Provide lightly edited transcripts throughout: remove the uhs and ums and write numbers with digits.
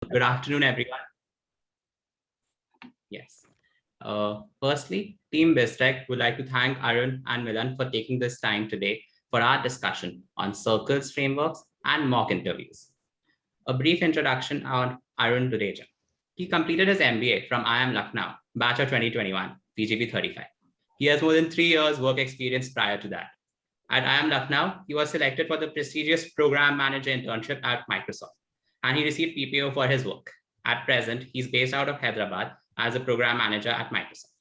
Good afternoon, everyone. Yes. Firstly, Team BizTech would like to thank Arun and Milan for taking this time today for our discussion on circles, frameworks, and mock interviews. A brief introduction on Arun Dudeja. He completed his MBA from IIM Lucknow, batch of 2021, PGB 35. He has more than 3 years work experience prior to that. At IIM Lucknow, he was selected for the prestigious program manager internship at Microsoft, and he received PPO for his work. At present, he's based out of Hyderabad as a program manager at Microsoft.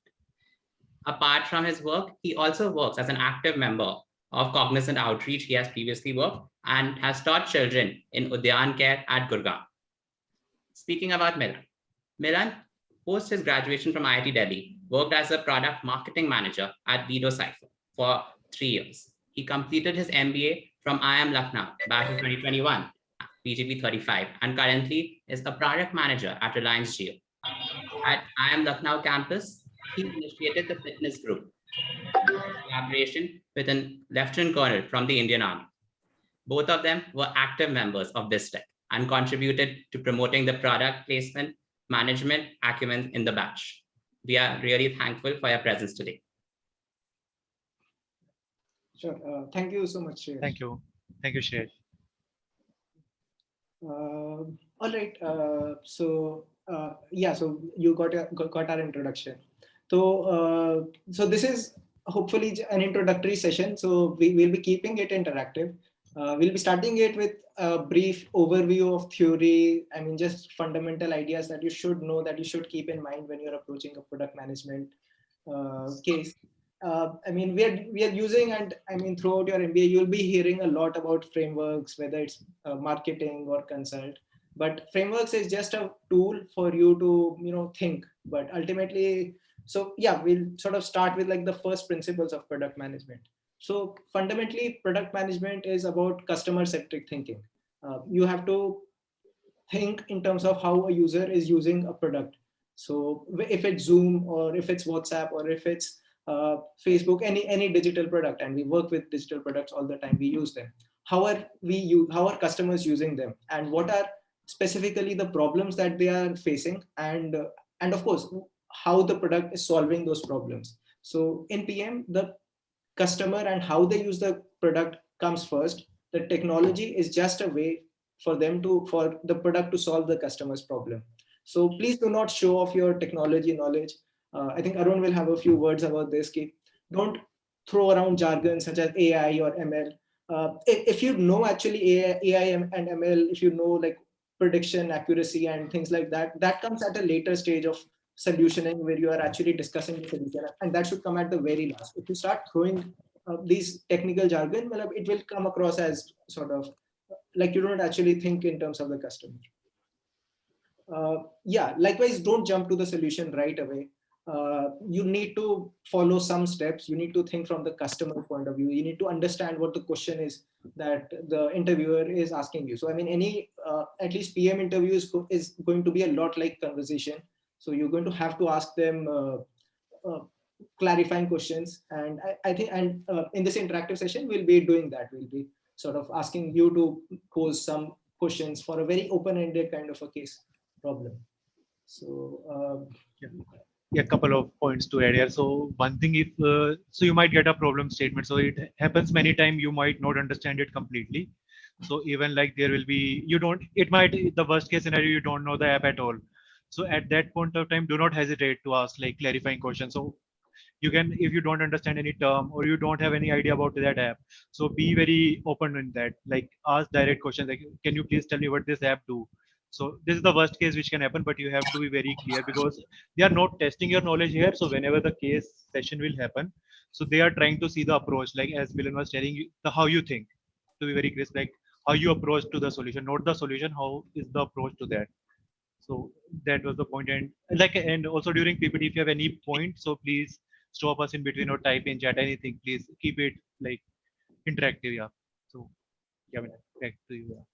Apart from his work, he also works as an active member of Cognizant Outreach. He has previously worked and has taught children in Udyan Care at Gurgaon. Speaking about Milan, post his graduation from IIT Delhi, worked as a product marketing manager at Vido Cypher for 3 years. He completed his MBA from IIM Lucknow back in 2021, PGB 35, and currently is a product manager at Reliance Jio. At IIM Lucknow campus, he initiated the fitness group collaboration with a lieutenant colonel from the Indian Army. Both of them were active members of BizTech and contributed to promoting the product placement management acumen in the batch. We are really thankful for your presence today. Sure. Thank you so much, Shreya. Thank you. Thank you, Shreya. All right. So you got our introduction. So this is hopefully an introductory session. So we will be keeping it interactive. We'll be starting it with a brief overview of theory. I mean, just fundamental ideas that you should know, that you should keep in mind when you're approaching a product management case. I mean, we are using, and I mean, throughout your MBA, you'll be hearing a lot about frameworks, whether it's marketing or consult. But frameworks is just a tool for you to think. But ultimately, so yeah, we'll sort of start with like the first principles of product management. So fundamentally, product management is about customer-centric thinking. You have to think in terms of how a user is using a product. So if it's Zoom or if it's WhatsApp or if it's Facebook, any digital product, and we work with digital products all the time, we use them. How are customers using them, and what are specifically the problems that they are facing, and of course how the product is solving those problems. So in PM, the customer and how they use the product comes first. The technology is just a way for the product to solve the customer's problem. So please do not show off your technology knowledge. I think Arun will have a few words about this. Don't throw around jargon such as AI or ML. If you know actually AI and ML, if you know like prediction accuracy and things like that, that comes at a later stage of solutioning, where you are actually discussing the solution, and that should come at the very last. If you start throwing these technical jargon, well, it will come across as sort of like you don't actually think in terms of the customer. Likewise, don't jump to the solution right away. You need to follow some steps. You need to think from the customer point of view. You need to understand what the question is that the interviewer is asking you. So I mean, any at least PM interview is going to be a lot like conversation. So you're going to have to ask them clarifying questions, and I think, and in this interactive session, we'll be doing that. We'll be sort of asking you to pose some questions for a very open-ended kind of a case problem. So a couple of points to add here. So one thing, if so you might get a problem statement. So it happens many times, you might not understand it completely. So even like there will be, it might, the worst case scenario, you don't know the app at all. So at that point of time, do not hesitate to ask like clarifying questions. So you can, if you don't understand any term or you don't have any idea about that app, so be very open in that, like ask direct questions like, can you please tell me what this app do? So this is the worst case which can happen, but you have to be very clear, because they are not testing your knowledge here. So whenever the case session will happen, so they are trying to see the approach, like as Milan was telling you, the how you think, to be very crisp, like how you approach to the solution, not the solution, how is the approach to that. So that was the point. And also during PPT, if you have any point, so please stop us in between or type in chat anything. Please keep it like interactive. Yeah. So yeah, back to you.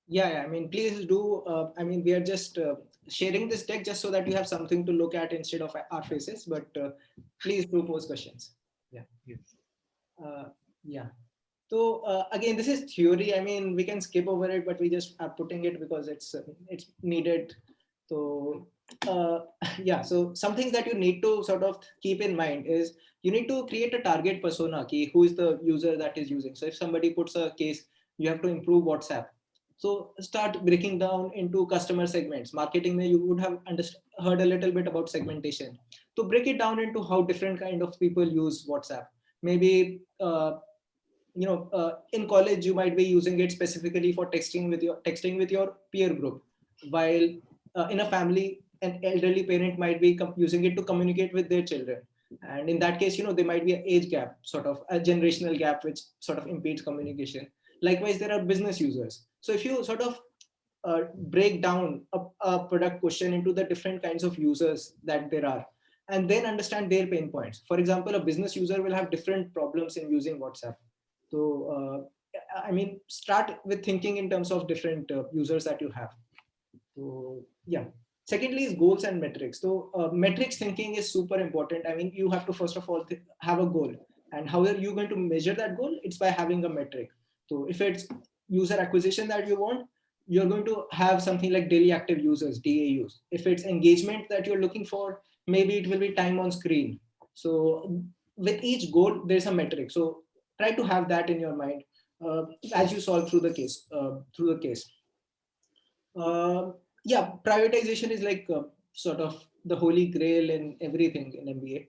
Yeah, I mean, please do. I mean, we are just sharing this deck just so that you have something to look at instead of our faces. But please do pose questions. Yeah. Yes. Yeah. So again, this is theory. I mean, we can skip over it, but we just are putting it because it's needed. So yeah, so some things that you need to sort of keep in mind is you need to create a target persona. Ki who is the user that is using? So if somebody puts a case, you have to improve WhatsApp. So start breaking down into customer segments. Marketing, you would have heard a little bit about segmentation. To break it down into how different kind of people use WhatsApp. Maybe in college you might be using it specifically for texting with your peer group, while in a family an elderly parent might be using it to communicate with their children, and in that case there might be an age gap, sort of a generational gap, which sort of impedes communication. Likewise, there are business users. So if you sort of break down a product question into the different kinds of users that there are, and then understand their pain points. For example, a business user will have different problems in using WhatsApp. So, I mean, start with thinking in terms of different users that you have. So, yeah. Secondly is goals and metrics. So, metrics thinking is super important. I mean, you have to first of all have a goal, and how are you going to measure that goal? It's by having a metric. So, if it's user acquisition that you want, you're going to have something like daily active users, DAUs. If it's engagement that you're looking for, maybe it will be time on screen. So, with each goal, there's a metric. So, try to have that in your mind as you solve through the case. Yeah, privatization is like sort of the holy grail in everything in MBA.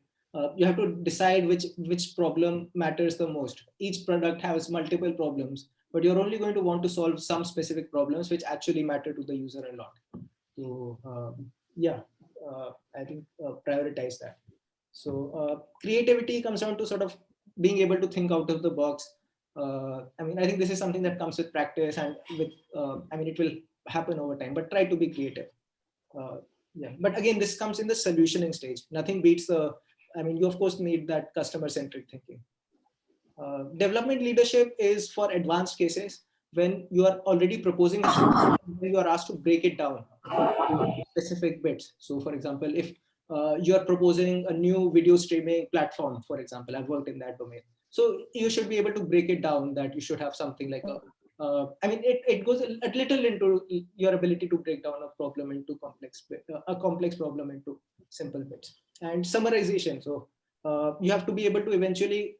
You have to decide which problem matters the most. Each product has multiple problems, but you're only going to want to solve some specific problems which actually matter to the user a lot. So yeah, I think prioritize that. So creativity comes down to sort of being able to think out of the box. I mean, I think this is something that comes with practice and with, I mean, it will happen over time, but try to be creative. Yeah, but again, this comes in the solutioning stage. Nothing beats I mean, you of course need that customer centric thinking. Development leadership is for advanced cases when you are already proposing a solution, when you are asked to break it down to specific bits. So for example, if you are proposing a new video streaming platform, for example, I've worked in that domain. So you should be able to break it down that you should have something like I mean, it goes a little into your ability to break down a problem into a complex problem into simple bits. And summarization. So you have to be able to eventually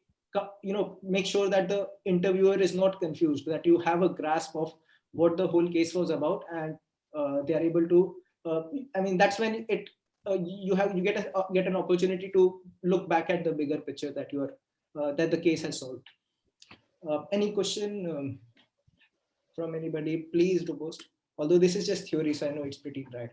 make sure that the interviewer is not confused, that you have a grasp of what the whole case was about, and they are able to I mean, that's when you get an opportunity to look back at the bigger picture that that the case has solved. Any question from anybody? Please do post, although this is just theory, so I know it's pretty dry.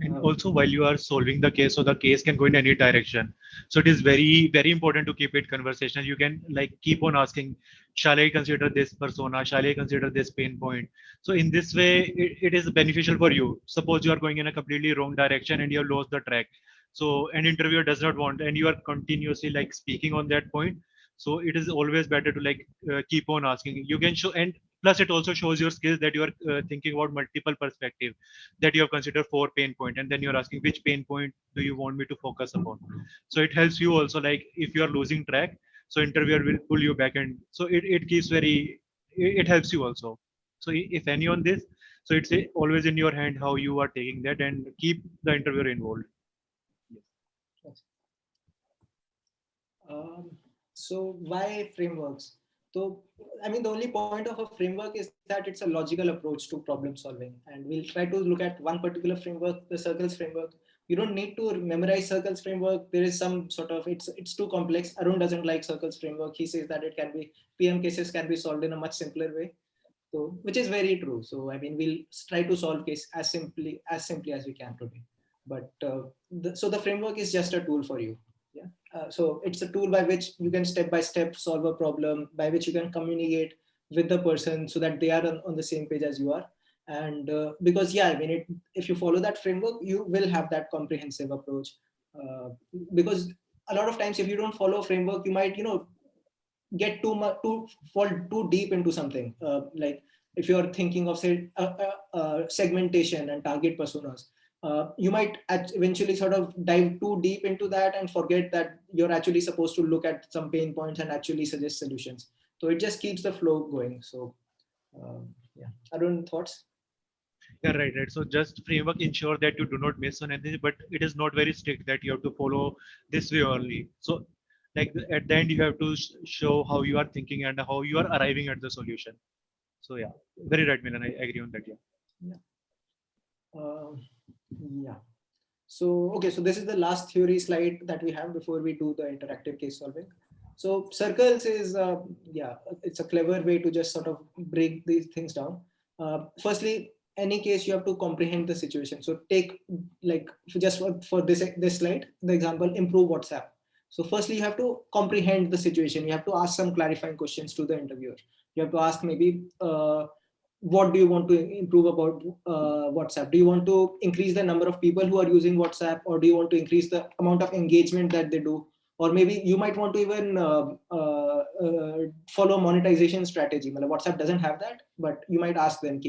And also, while you are solving the case, so the case can go in any direction. So it is very, very important to keep it conversational. You can like keep on asking, shall I consider this persona? Shall I consider this pain point? So in this way, it is beneficial for you. Suppose you are going in a completely wrong direction and you have lost the track. So an interviewer does not want, and you are continuously like speaking on that point. So it is always better to like keep on asking. You can show, and plus it also shows your skills that you are thinking about multiple perspective, that you have considered 4 pain point, and then you're asking which pain point do you want me to focus upon. So it helps you also, like if you are losing track, so interviewer will pull you back, and so it keeps it helps you also. So if any on this, so it's always in your hand how you are taking that, and keep the interviewer involved. Yes. So why frameworks? So, I mean, the only point of a framework is that it's a logical approach to problem solving. And we'll try to look at one particular framework, the circles framework. You don't need to memorize circles framework. There is some sort of, it's too complex. Arun doesn't like circles framework. He says that it can be, PM cases can be solved in a much simpler way. So, which is very true. So, I mean, we'll try to solve case as simply as we can today. But so the framework is just a tool for you. Yeah. So it's a tool by which you can step by step solve a problem, by which you can communicate with the person so that they are on the same page as you are. And because, yeah, I mean, if you follow that framework, you will have that comprehensive approach. Because a lot of times, if you don't follow a framework, you might, get fall too deep into something. Like if you're thinking of, say, segmentation and target personas, you might eventually sort of dive too deep into that and forget that you're actually supposed to look at some pain points and actually suggest solutions. So it just keeps the flow going. So yeah, Arun, thoughts? Yeah, right. So just framework ensure that you do not miss on anything, but it is not very strict that you have to follow this way only. So like at the end, you have to show how you are thinking and how you are arriving at the solution. So yeah, very right, Milan. I agree on that. Yeah. Yeah. Yeah. So, okay, so this is the last theory slide that we have before we do the interactive case solving. So circles is, yeah, it's a clever way to just sort of break these things down. Firstly, any case you have to comprehend the situation. So take like just for this slide, the example, improve WhatsApp. So firstly, you have to comprehend the situation. You have to ask some clarifying questions to the interviewer. You have to ask maybe, what do you want to improve about WhatsApp? Do you want to increase the number of people who are using WhatsApp, or do you want to increase the amount of engagement that they do? Or maybe you might want to even follow monetization strategy. WhatsApp doesn't have that, but you might ask them,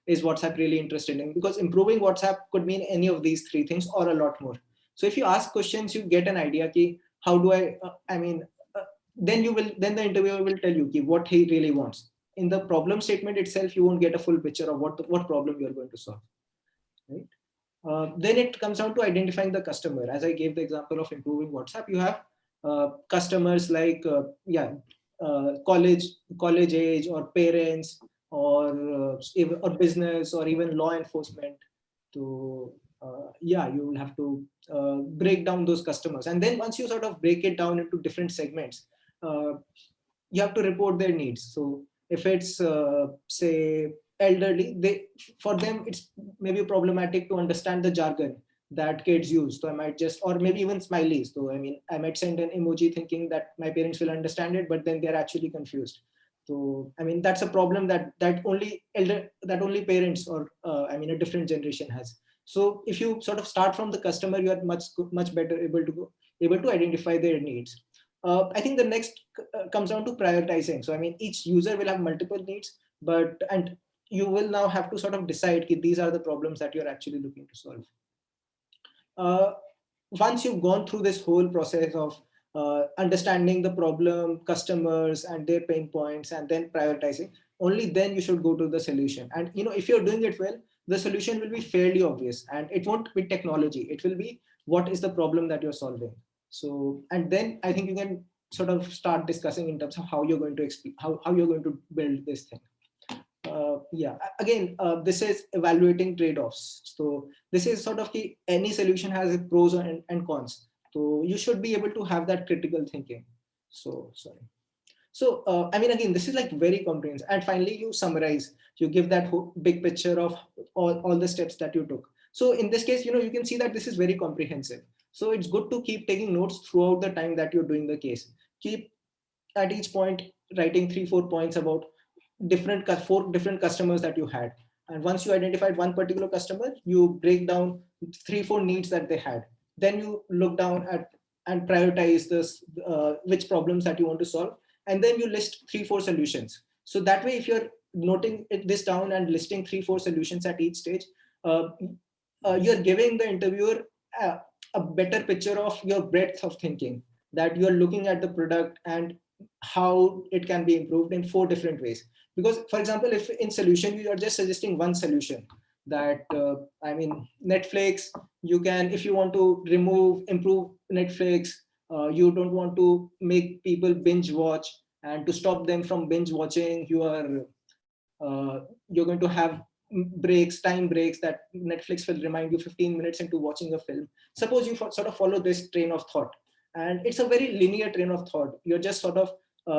is WhatsApp really interested in? Because improving WhatsApp could mean any of these three things or a lot more. So if you ask questions, you get an idea, how do then then the interviewer will tell you what he really wants. In the problem statement itself, you won't get a full picture of what problem you're going to solve, right? Then it comes down to identifying the customer. As I gave the example of improving WhatsApp, you have customers like college age, or parents, or business, or even law enforcement. So yeah, you will have to break down those customers, and then once you sort of break it down into different segments, uh, you have to report their needs. So if it's say elderly, for them it's maybe problematic to understand the jargon that kids use. So I might just, or maybe even smileys. So I might send an emoji thinking that my parents will understand it, but then they're actually confused. So that's a problem that only parents, or a different generation has. So if you sort of start from the customer, you are much better able to identify their needs. I think the next comes down to prioritizing. So each user will have multiple needs, and you will now have to sort of decide these are the problems that you're actually looking to solve. Once you've gone through this whole process of understanding the problem, customers and their pain points, and then prioritizing, only then you should go to the solution. And if you're doing it well, the solution will be fairly obvious, and it won't be technology. It will be, what is the problem that you're solving? So, and then I think you can sort of start discussing in terms of how you're going to how you're going to build this thing. Yeah, again, this is evaluating trade-offs. So this is sort of any solution has its pros and cons. So you should be able to have that critical thinking. So sorry. So again, this is like very comprehensive. And finally, you summarize. You give that whole big picture of all the steps that you took. So in this case, you can see that this is very comprehensive. So it's good to keep taking notes throughout the time that you're doing the case. Keep at each point writing 3-4 points about four different customers that you had. And once you identified one particular customer, you break down 3-4 needs that they had. Then you look down at and prioritize this, which problems that you want to solve. And then you list 3-4 solutions. So that way, if you're noting this down and listing 3-4 solutions at each stage, you're giving the interviewer a better picture of your breadth of thinking, that you're looking at the product and how it can be improved in 4 different ways. Because, for example, if in solution you are just suggesting one solution, that Netflix, you can, if you want to improve Netflix, you don't want to make people binge watch, and to stop them from binge watching, you're going to have time breaks, that Netflix will remind you 15 minutes into watching a film. Suppose you sort of follow this train of thought, and it's a very linear train of thought. You're just sort of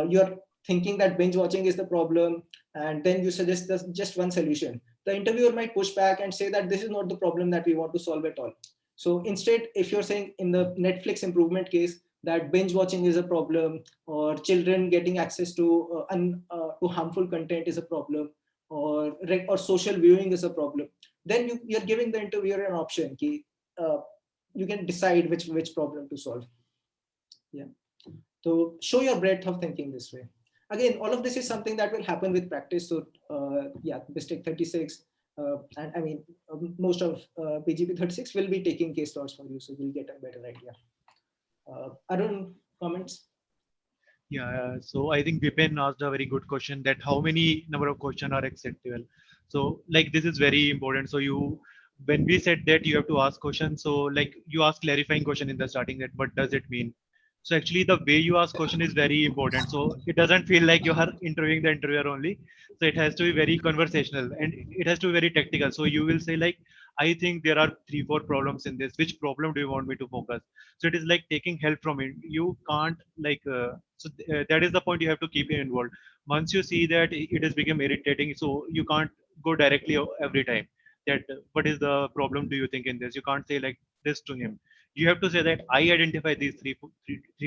you're thinking that binge watching is the problem, and then you suggest just one solution. The interviewer might push back and say that this is not the problem that we want to solve at all. So instead, if you're saying in the Netflix improvement case that binge watching is a problem, or children getting access to harmful content is a problem, or social viewing is a problem, then you're giving the interviewer an option. You can decide which problem to solve. Yeah. So show your breadth of thinking this way. Again, all of this is something that will happen with practice. So yeah, BizTech 36, and most of PGP 36 will be taking case logs for you, so you'll get a better idea. Arun, comments? Yeah, so I think Vipin asked a very good question, that how many number of questions are acceptable. So like this is very important. So you, when we said that you have to ask questions, so like you ask clarifying question in the starting, that what does it mean? So actually the way you ask question is very important. So it doesn't feel like you are interviewing the interviewer only. So it has to be very conversational and it has to be very tactical. So you will say like, I think there are 3, 4 problems in this. Which problem do you want me to focus? So it is like taking help from it. You can't like that is the point, you have to keep it involved. Once you see that it has become irritating, so you can't go directly every time that what is the problem do you think in this. You can't say like this to him. You have to say that I identify these three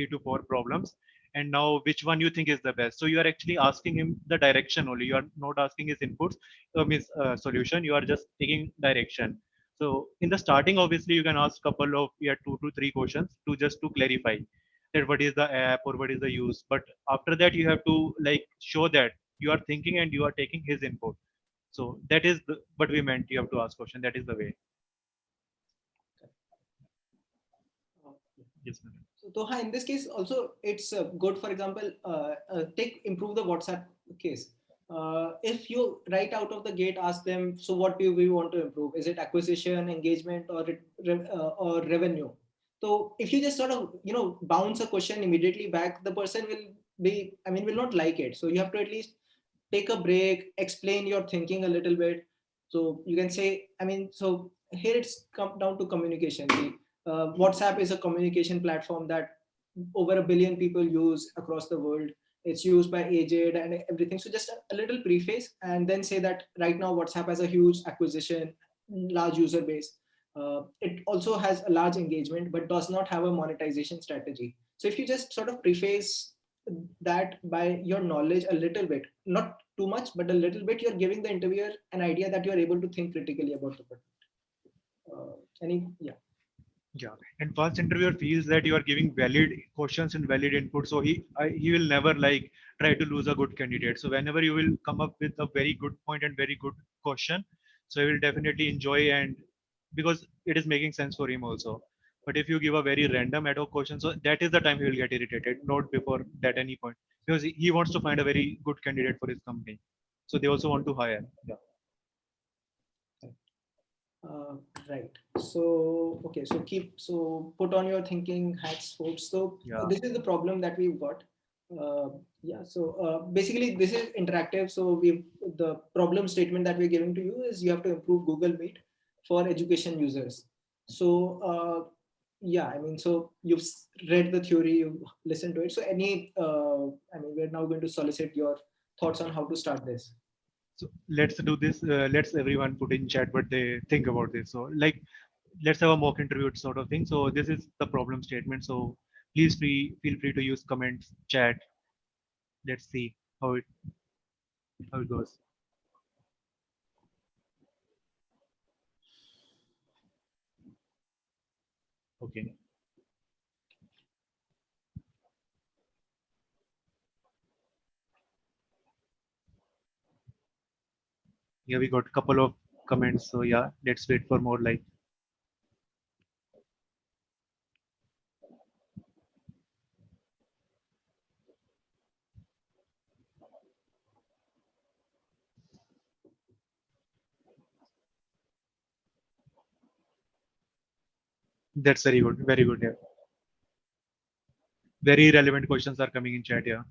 to four problems, and now which one you think is the best. So you are actually asking him the direction only. You are not asking his inputs, his solution. You are just taking direction. So in the starting, obviously, you can ask couple of 2 to 3 questions to just to clarify that what is the app or what is the use. But after that, you have to like show that you are thinking and you are taking his input. So that is what we meant. You have to ask question. That is the way. Yes, ma'am. So Toha, in this case also it's good. For example, take improve the WhatsApp case. If you right out of the gate ask them, so what do we want to improve? Is it acquisition, engagement, or revenue? So if you just sort of bounce a question immediately back, the person will not like it. So you have to at least take a break, explain your thinking a little bit. So you can say, so here it's come down to communication. WhatsApp is a communication platform that over 1 billion people use across the world. It's used by aged and everything. So just a little preface, and then say that right now WhatsApp has a huge acquisition, large user base. It also has a large engagement, but does not have a monetization strategy. So if you just sort of preface that by your knowledge a little bit, not too much, but a little bit, you're giving the interviewer an idea that you're able to think critically about the product. Yeah. Yeah, and once interviewer feels that you are giving valid questions and valid input, so he will never like try to lose a good candidate. So whenever you will come up with a very good point and very good question, so he will definitely enjoy, and because it is making sense for him also. But if you give a very random ad hoc question, so that is the time he will get irritated, not before that any point, because he wants to find a very good candidate for his company. So they also want to hire. Yeah. Uh, right. So okay. Put on your thinking hats, folks. So Yeah. this is the problem that we've got. Yeah. So basically, this is interactive. So the problem statement that we're giving to you is you have to improve Google Meet for education users. So yeah, so you've read the theory, you've listened to it. So we're now going to solicit your thoughts on how to start this. So let's do this. Let's everyone put in chat what they think about this. So like, let's have a mock interview sort of thing. So this is the problem statement. So please feel free to use comments, chat. Let's see how it goes. Okay. Yeah, we got a couple of comments. So yeah, let's wait for more like. That's very good. Very good. Yeah. Very relevant questions are coming in chat. Yeah.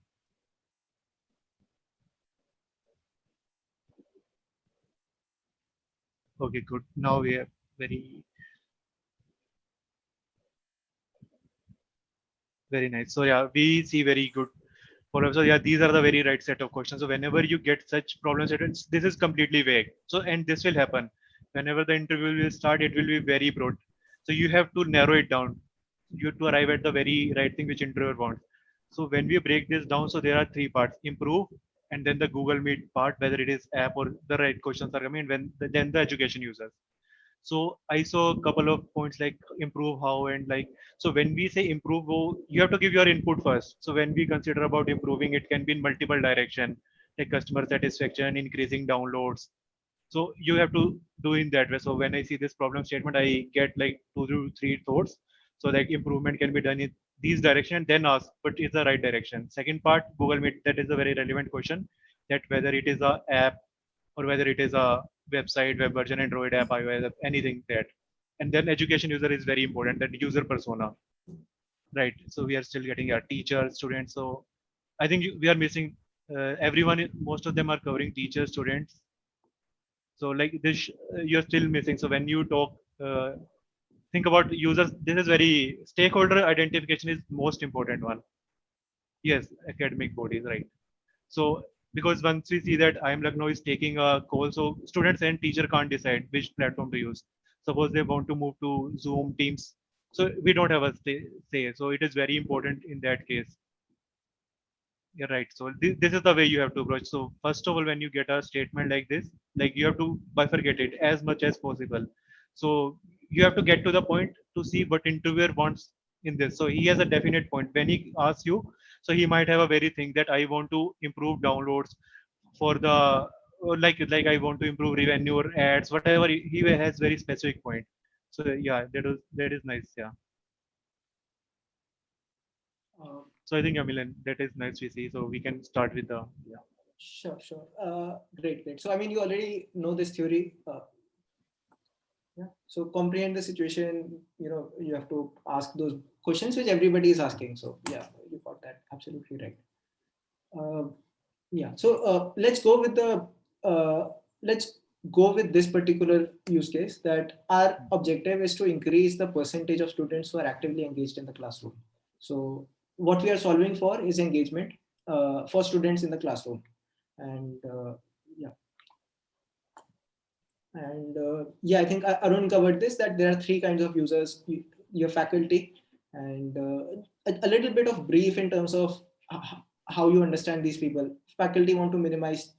Okay, good. Now we have very nice. So yeah, we see very good follow-up. So yeah, these are the very right set of questions. So whenever you get such problem statements, this is completely vague. So and this will happen whenever the interview will start. It will be very broad. So you have to narrow it down. You have to arrive at the very right thing which interviewer wants. So when we break this down, so there are 3 parts: improve, and then the Google Meet part, whether it is app or the right questions are coming, then the education users. So I saw a couple of points like improve how, and like, so when we say improve, you have to give your input first. So when we consider about improving, it can be in multiple direction, like customer satisfaction, increasing downloads. So you have to do in that way. So when I see this problem statement, I get like 2 to 3 thoughts. So like improvement can be done in these direction, then ask, but is the right direction. Second part, Google Meet, that is a very relevant question, that whether it is a app or whether it is a website, web version, Android app, iOS app, anything that. And then education user is very important, that user persona, right? So we are still getting our teachers, students. So I think we are missing everyone. Most of them are covering teachers, students. So like this, you're still missing. So when you talk, think about users. This is very stakeholder identification is most important one. Yes, academic bodies, right? So because once we see that IIM Lucknow is taking a call, so students and teacher can't decide which platform to use. Suppose they want to move to Zoom, Teams, so we don't have a say. So it is very important in that case. You're right. So this is the way you have to approach. So first of all, when you get a statement like this, like you have to bifurcate it as much as possible. So you have to get to the point to see what interviewer wants in this. So he has a definite point. When he asks you, so he might have a very thing that I want to improve downloads for the or like I want to improve revenue or ads, whatever he has very specific point. So yeah, that is nice. Yeah. Uh, So I think Milan, that is nice we see. So we can start with the yeah. Sure, sure. Great, great. So, I mean, you already know this theory. Yeah. So, comprehend the situation. You have to ask those questions which everybody is asking. So, yeah, you got that absolutely right. Uh, yeah. So, let's go with this particular use case. That our objective is to increase the percentage of students who are actively engaged in the classroom. So, what we are solving for is engagement for students in the classroom. And yeah, and yeah, I think Arun covered this, that there are three kinds of users: your faculty, and a little bit of brief in terms of how you understand these people. Faculty want to minimize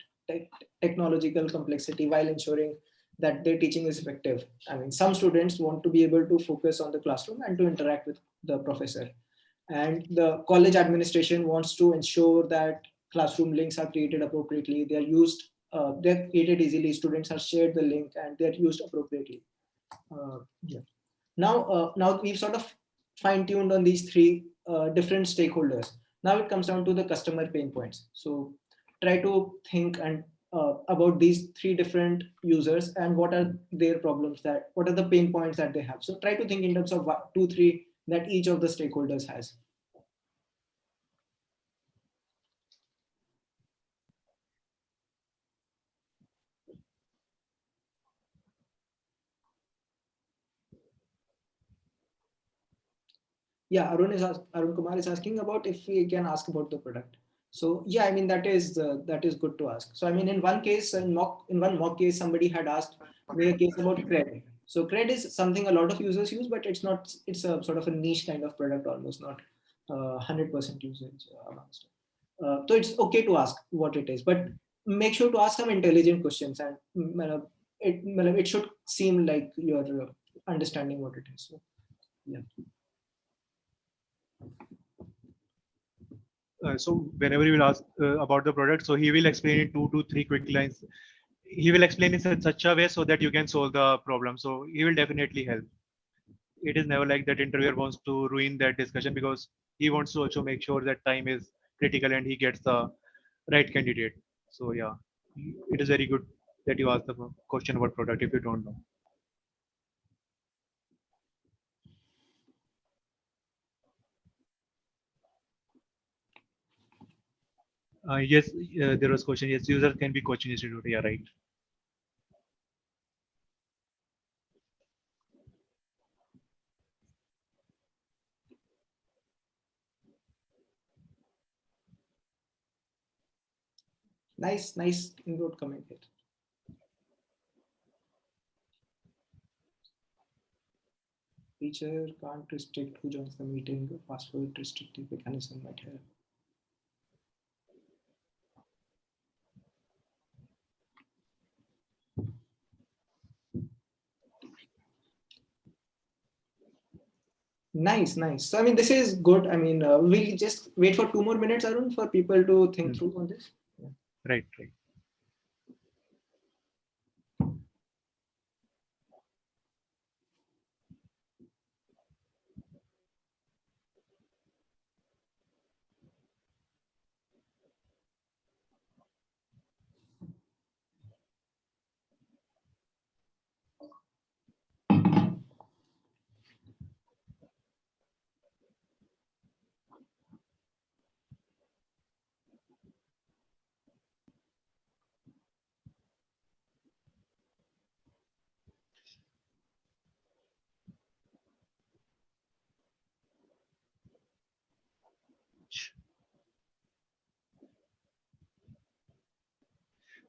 technological complexity while ensuring that their teaching is effective. I mean, some students want to be able to focus on the classroom and to interact with the professor, and the college administration wants to ensure that classroom links are created appropriately, they are used, they're created easily, students are shared the link, and they're used appropriately. Yeah. Now we've sort of fine-tuned on these three different stakeholders. Now it comes down to the customer pain points. So try to think and about these three different users and what are their problems, that what are the pain points that they have. So try to think in terms of two, three that each of the stakeholders has. Yeah, Arun Kumar is asking about if we can ask about the product. So yeah, I mean that is good to ask. So I mean, in one case, in one mock case, somebody had asked me a case about cred. So cred is something a lot of users use, but it's not. It's a sort of a niche kind of product, almost not 100% usage amongst. So it's okay to ask what it is, but make sure to ask some intelligent questions, and it should seem like you're understanding what it is. So yeah. So whenever you will ask about the product, so he will explain in 2 to 3 quick lines. He will explain it in such a way so that you can solve the problem. So he will definitely help. It is never like that interviewer wants to ruin that discussion, because he wants to also make sure that time is critical and he gets the right candidate. So yeah, it is very good that you ask the question about product if you don't know. Yes, there was question. Yes, user can be coaching institute. Yeah, right. Nice input comment here. Teacher can't restrict who joins the meeting. Password restrictive mechanism might help. Nice. So I mean, this is good. I mean, we'll just wait for 2 more minutes, Arun, for people to think through on this. Yeah. Right, right.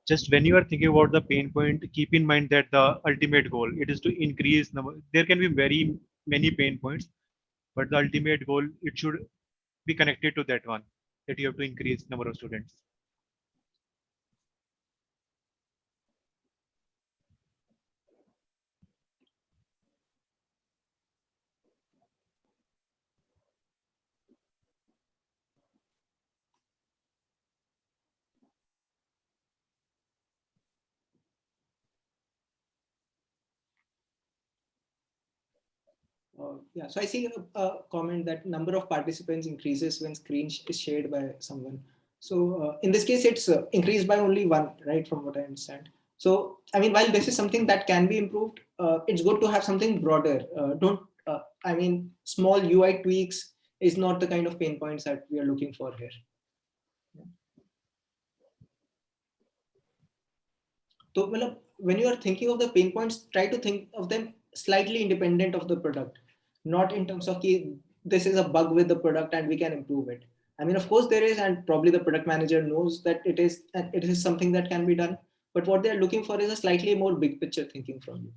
just when you are thinking about the pain point, keep in mind that the ultimate goal, it is to increase number. There can be very many pain points, but the ultimate goal, it should be connected to that one, that you have to increase number of students. Yeah, so I see a comment that number of participants increases when screen is shared by someone. So in this case, it's increased by only one, right? From what I understand. So I mean, while this is something that can be improved, it's good to have something broader. Don't I mean, small UI tweaks is not the kind of pain points that we are looking for here. So when you are thinking of the pain points, try to think of them slightly independent of the product, not in terms of this is a bug with the product and we can improve it. I mean, of course there is, and probably the product manager knows that it is something that can be done. But what they're looking for is a slightly more big picture thinking from you.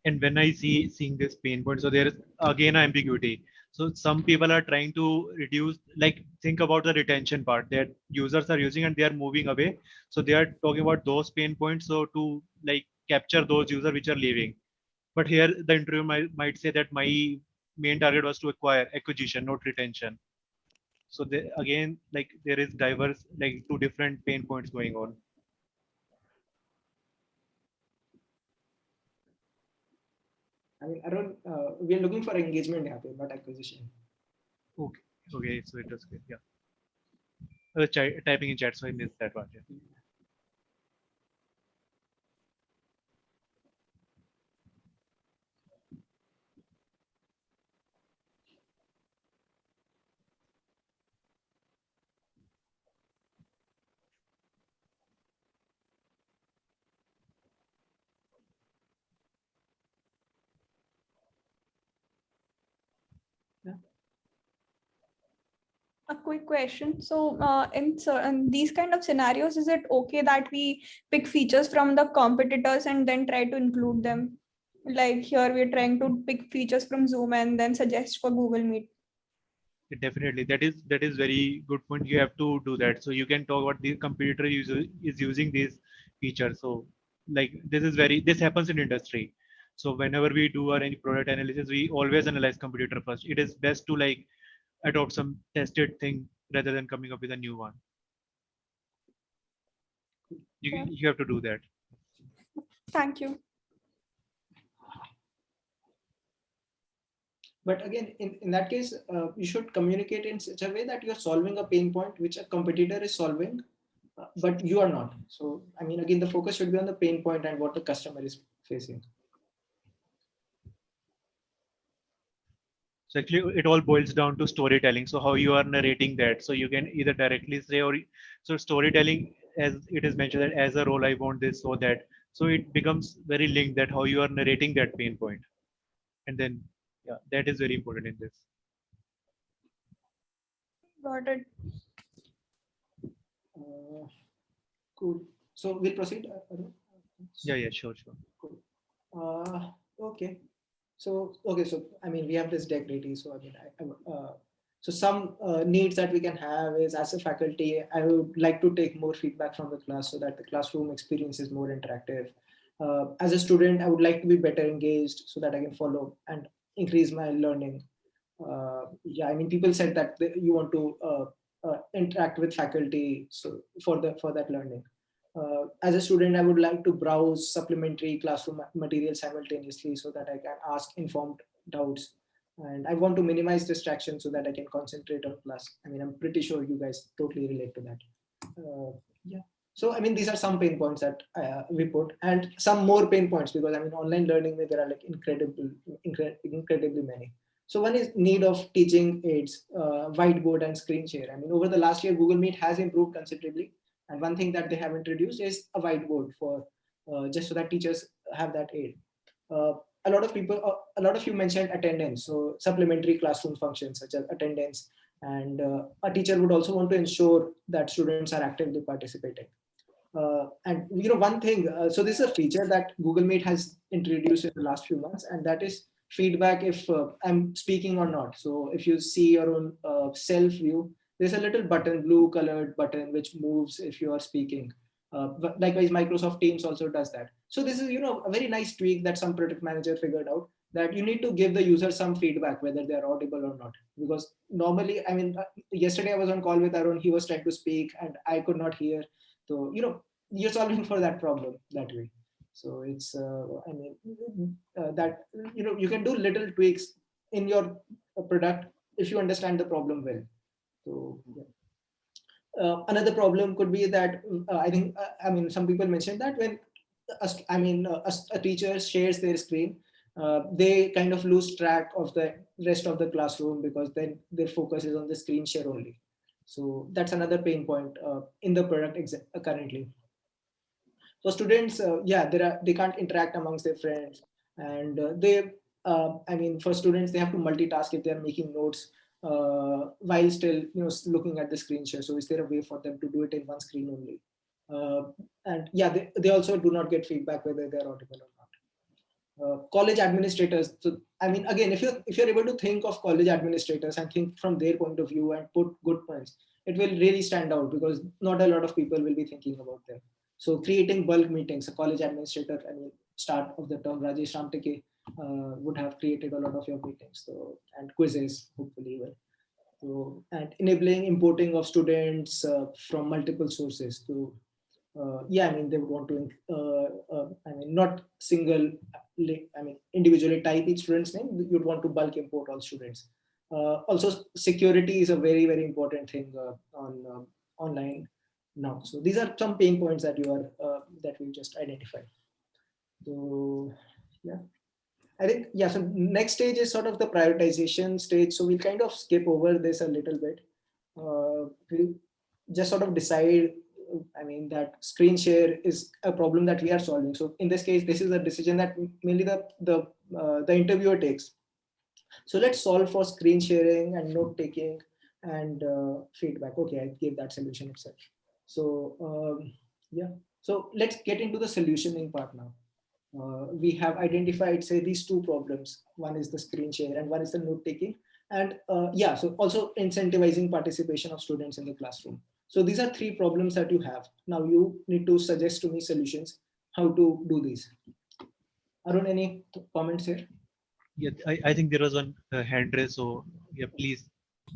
And when I seeing this pain point, so there is again ambiguity. So some people are trying to reduce, like think about the retention part that users are using and they are moving away. So they are talking about those pain points. So to like capture those users which are leaving. But here the interview might say that my main target was to acquire acquisition, not retention. So again, like there is diverse, like two different pain points going on. I mean, Arun, we are looking for engagement, not acquisition. Okay, okay, so it was good. Yeah. Typing in chat, so I missed that one. Yeah. A quick question. So, in these kind of scenarios, is it okay that we pick features from the competitors and then try to include them? Like here, we're trying to pick features from Zoom and then suggest for Google Meet. Definitely, that is very good point. You have to do that. So you can talk about the computer user is using these features. So like this happens in industry. So whenever we do our any product analysis, we always analyze computer first. It is best to like adopt some tested thing rather than coming up with a new one. Yeah. You have to do that. Thank you. But again, in that case, you should communicate in such a way that you're solving a pain point which a competitor is solving, but you are not. So, I mean, again, the focus should be on the pain point and what the customer is facing. So actually, it all boils down to storytelling. So how you are narrating that. So you can either directly say or so storytelling, as it is mentioned that as a role, I want this so that. So it becomes very linked that how you are narrating that pain point, and then yeah, that is very important in this. Got it. Cool. So we'll proceed. Yeah, sure. Cool. Okay. So I mean, we have this deck ready. So I mean, so some needs that we can have is, as a faculty, I would like to take more feedback from the class so that the classroom experience is more interactive. As a student, I would like to be better engaged so that I can follow and increase my learning. Yeah, I mean, people said that you want to interact with faculty, so for that learning. As a student, I would like to browse supplementary classroom material simultaneously so that I can ask informed doubts. And I want to minimize distractions so that I can concentrate on class. I mean, I'm pretty sure you guys totally relate to that. Yeah. So, I mean, these are some pain points that we put, and some more pain points, because I mean, online learning, there are like incredibly many. So one is need of teaching aids, whiteboard and screen share. I mean, over the last year, Google Meet has improved considerably. And one thing that they have introduced is a whiteboard for just so that teachers have that aid. A lot of you mentioned attendance. So supplementary classroom functions such as attendance And a teacher would also want to ensure that students are actively participating. And one thing, so this is a feature that Google Meet has introduced in the last few months, and that is feedback if I'm speaking or not. So if you see your own self view, there's a little button, blue colored button, which moves if you are speaking. But likewise, Microsoft Teams also does that. So this is, a very nice tweak that some product manager figured out, that you need to give the user some feedback whether they are audible or not. Because normally, yesterday I was on call with Arun, he was trying to speak and I could not hear. So, you're solving for that problem that way. So it's, that, you can do little tweaks in your product if you understand the problem well. So, yeah. Another problem could be that some people mentioned that when a teacher shares their screen, they kind of lose track of the rest of the classroom because then their focus is on the screen share only. So that's another pain point in the product currently. So students, they can't interact amongst their friends, and for students, they have to multitask if they are making notes while still, looking at the screen share. So is there a way for them to do it in one screen only? And yeah, they also do not get feedback whether they're audible or not. College administrators. So again, if you're able to think of college administrators and think from their point of view and put good points, it will really stand out because not a lot of people will be thinking about them. So creating bulk meetings, a college administrator, start of the term, Rajesh Ramteke would have created a lot of your meetings. So, and quizzes, hopefully. So, and enabling importing of students from multiple sources. So, they would want to, not single, individually type each student's name. You'd want to bulk import all students. Also, security is a very, very important thing on online now. So these are some pain points that that we just identified. So yeah, I think, yeah, so next stage is sort of the prioritization stage. So we'll kind of skip over this a little bit. We'll just sort of decide, that screen share is a problem that we are solving. So in this case, this is a decision that mainly the interviewer takes. So let's solve for screen sharing and note taking and feedback. Okay, I gave that solution itself. So yeah, so let's get into the solutioning part now. We have identified, say, these two problems. One is the screen share and one is the note taking. And yeah, so also incentivizing participation of students in the classroom. So these are three problems that you have. Now you need to suggest to me solutions, how to do these. Arun, any comments here? Yeah, I think there was one hand raise. So yeah, please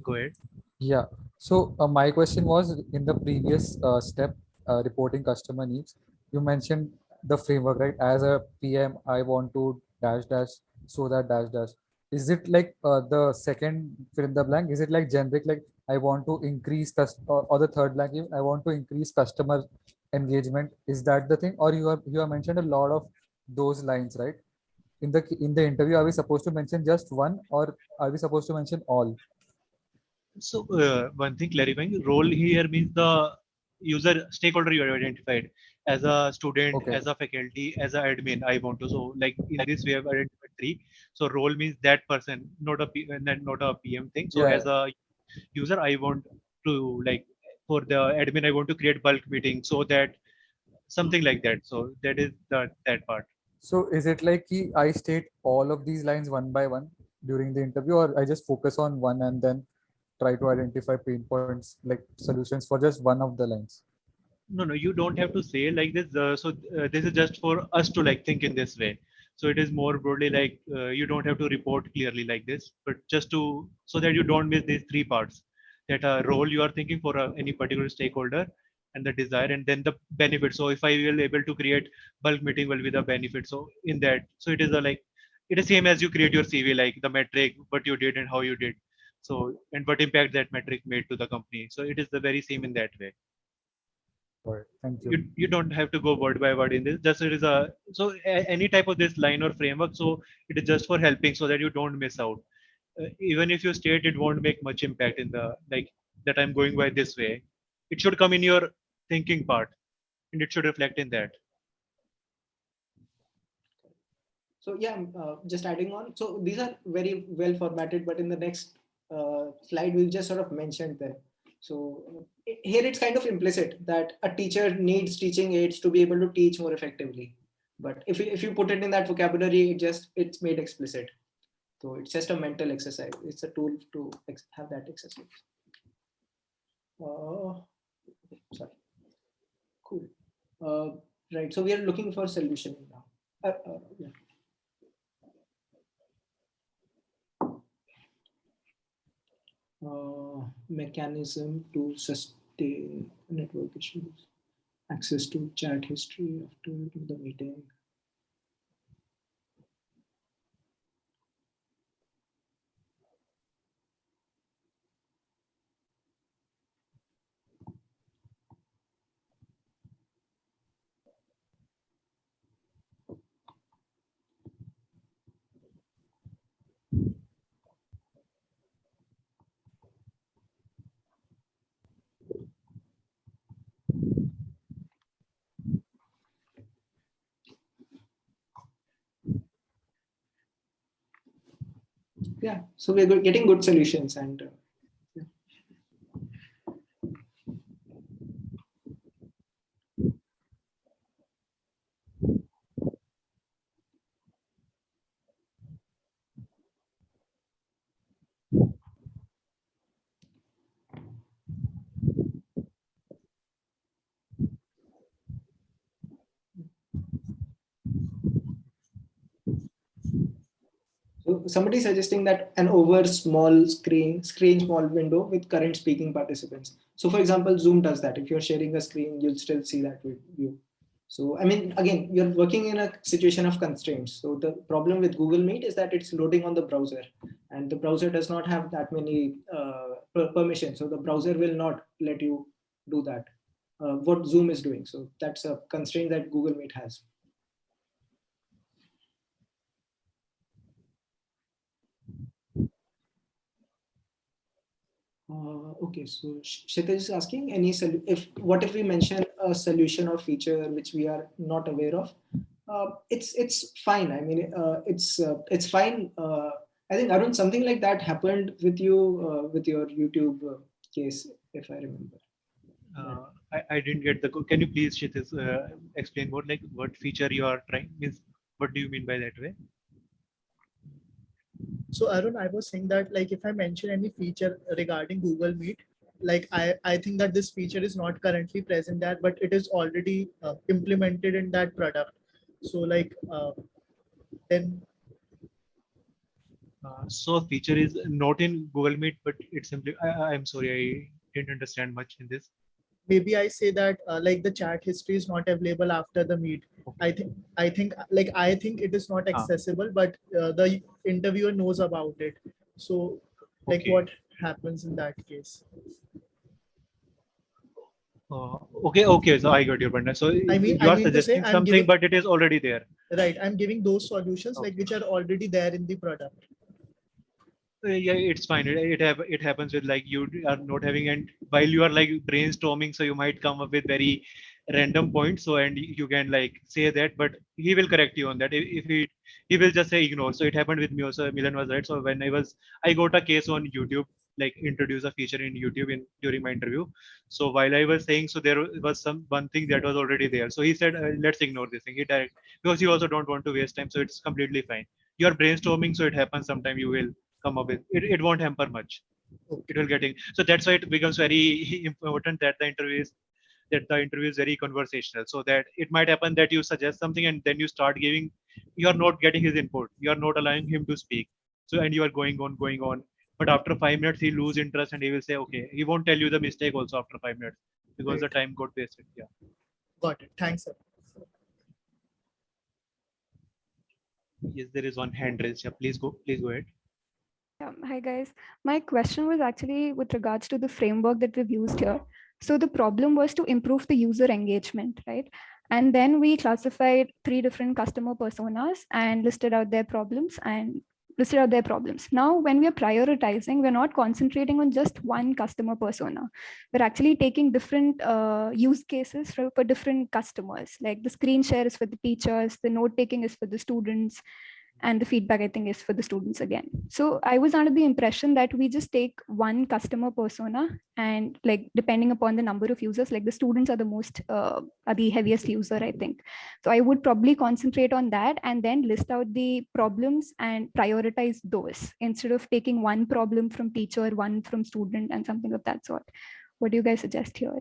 go ahead. Yeah. So my question was, in the previous step, reporting customer needs, you mentioned the framework, right? As a PM, I want to dash dash so that dash dash. Is it like the second fill in the blank? Is it like generic, like I want to increase or the third blank, I want to increase customer engagement? Is that the thing? Or you have mentioned a lot of those lines, right? In the interview, are we supposed to mention just one, or are we supposed to mention all? So one thing clarifying, role here means the user stakeholder you have identified as a student, Okay. as a faculty, as an admin. I want to, so like in this we have identified three. So role means that person, not a PM thing. So Yeah, as a user, I want to, like, for the admin, I want to create bulk meeting so that something like that. So that is that part. So is it like I state all of these lines one by one during the interview, or I just focus on one and then try to identify pain points, like solutions for just one of the lines? No, you don't have to say like this. This is just for us to like think in this way. So it is more broadly like you don't have to report clearly like this, but just to, so that you don't miss these three parts, that a role you are thinking for any particular stakeholder, and the desire, and then the benefit. So if I will able to create bulk meeting will be the benefit. So in that, so it is a like, it is same as you create your CV, like the metric, what you did and how you did. So, and what impact that metric made to the company. So it is the very same in that way. All right, thank you. You don't have to go word by word in this. Just it is a, so any type of this line or framework. So it is just for helping so that you don't miss out. Even if you state, it won't make much impact in the like that I'm going by this way. It should come in your thinking part, and it should reflect in that. So yeah, just adding on. So these are very well formatted, but in the next slide, we've just sort of mentioned them. So here it's kind of implicit that a teacher needs teaching aids to be able to teach more effectively. But if you put it in that vocabulary, it's made explicit. So it's just a mental exercise. It's a tool to have that exercise. Sorry. Cool. Right. So we are looking for solution now. Yeah. Mechanism to sustain network issues. Access to chat history after the meeting. Yeah, so we're getting good solutions, and yeah. So somebody suggesting that an over small screen small window with current speaking participants. So for example, Zoom does that. If you're sharing a screen, you'll still see that view. So I mean, again, you're working in a situation of constraints. So the problem with Google Meet is that it's loading on the browser, and the browser does not have that many permissions. So the browser will not let you do that. What Zoom is doing. So that's a constraint that Google Meet has. Okay, so Kshitij is asking what if we mention a solution or feature which we are not aware of? It's fine. I mean, it's fine. I think Arun, something like that happened with you with your YouTube case, if I remember. I didn't get the. Can you please, Kshitij, explain what feature you are trying? Means what do you mean by that way? So Arun, I was saying that like if I mention any feature regarding Google Meet, like I think that this feature is not currently present there, but it is already implemented in that product. So like then. So feature is not in Google Meet, but it's simply. I'm sorry, I didn't understand much in this. Maybe I say that like the chat history is not available after the meet. Okay. I think it is not accessible, but the interviewer knows about it. So like Okay. what happens in that case? Okay. So I got your point. So I mean you are to say suggesting I'm something, giving, but it is already there. right. I'm giving those solutions like Okay. which are already there in the product. Yeah, it's fine. It happens with like you are not having, and while you are like brainstorming, so you might come up with very random points. So and you can like say that, but he will correct you on that. If he will just say ignore. So it happened with me also. Milan was right. So when I got a case on YouTube, like introduce a feature in YouTube during my interview. So while I was saying, so there was one thing that was already there. So he said, let's ignore this thing. Because you also don't want to waste time. So it's completely fine. You are brainstorming, so it happens. Sometime you will come up with it won't hamper much. Okay. It will getting, so that's why it becomes very important that the interview is very conversational, so that it might happen that you suggest something and then you start giving, you are not getting his input, you are not allowing him to speak, so and you are going on, but after 5 minutes he lose interest and he will say okay, he won't tell you the mistake also after 5 minutes because Right. the time got wasted. Yeah. Got it. Thanks, sir. Yes, there is one hand raised. Yeah, please go ahead. Hi guys. My question was actually with regards to the framework that we've used here. So the problem was to improve the user engagement, right? And then we classified 3 different customer personas and listed out their problems. Now, when we are prioritizing, we're not concentrating on just one customer persona. We're actually taking different use cases for different customers. Like the screen share is for the teachers, the note taking is for the students, and the feedback, I think, is for the students again. So I was under the impression that we just take one customer persona, and like depending upon the number of users, like the students are the heaviest user, I think. So I would probably concentrate on that and then list out the problems and prioritize those instead of taking one problem from teacher, one from student, and something of that sort. What do you guys suggest here?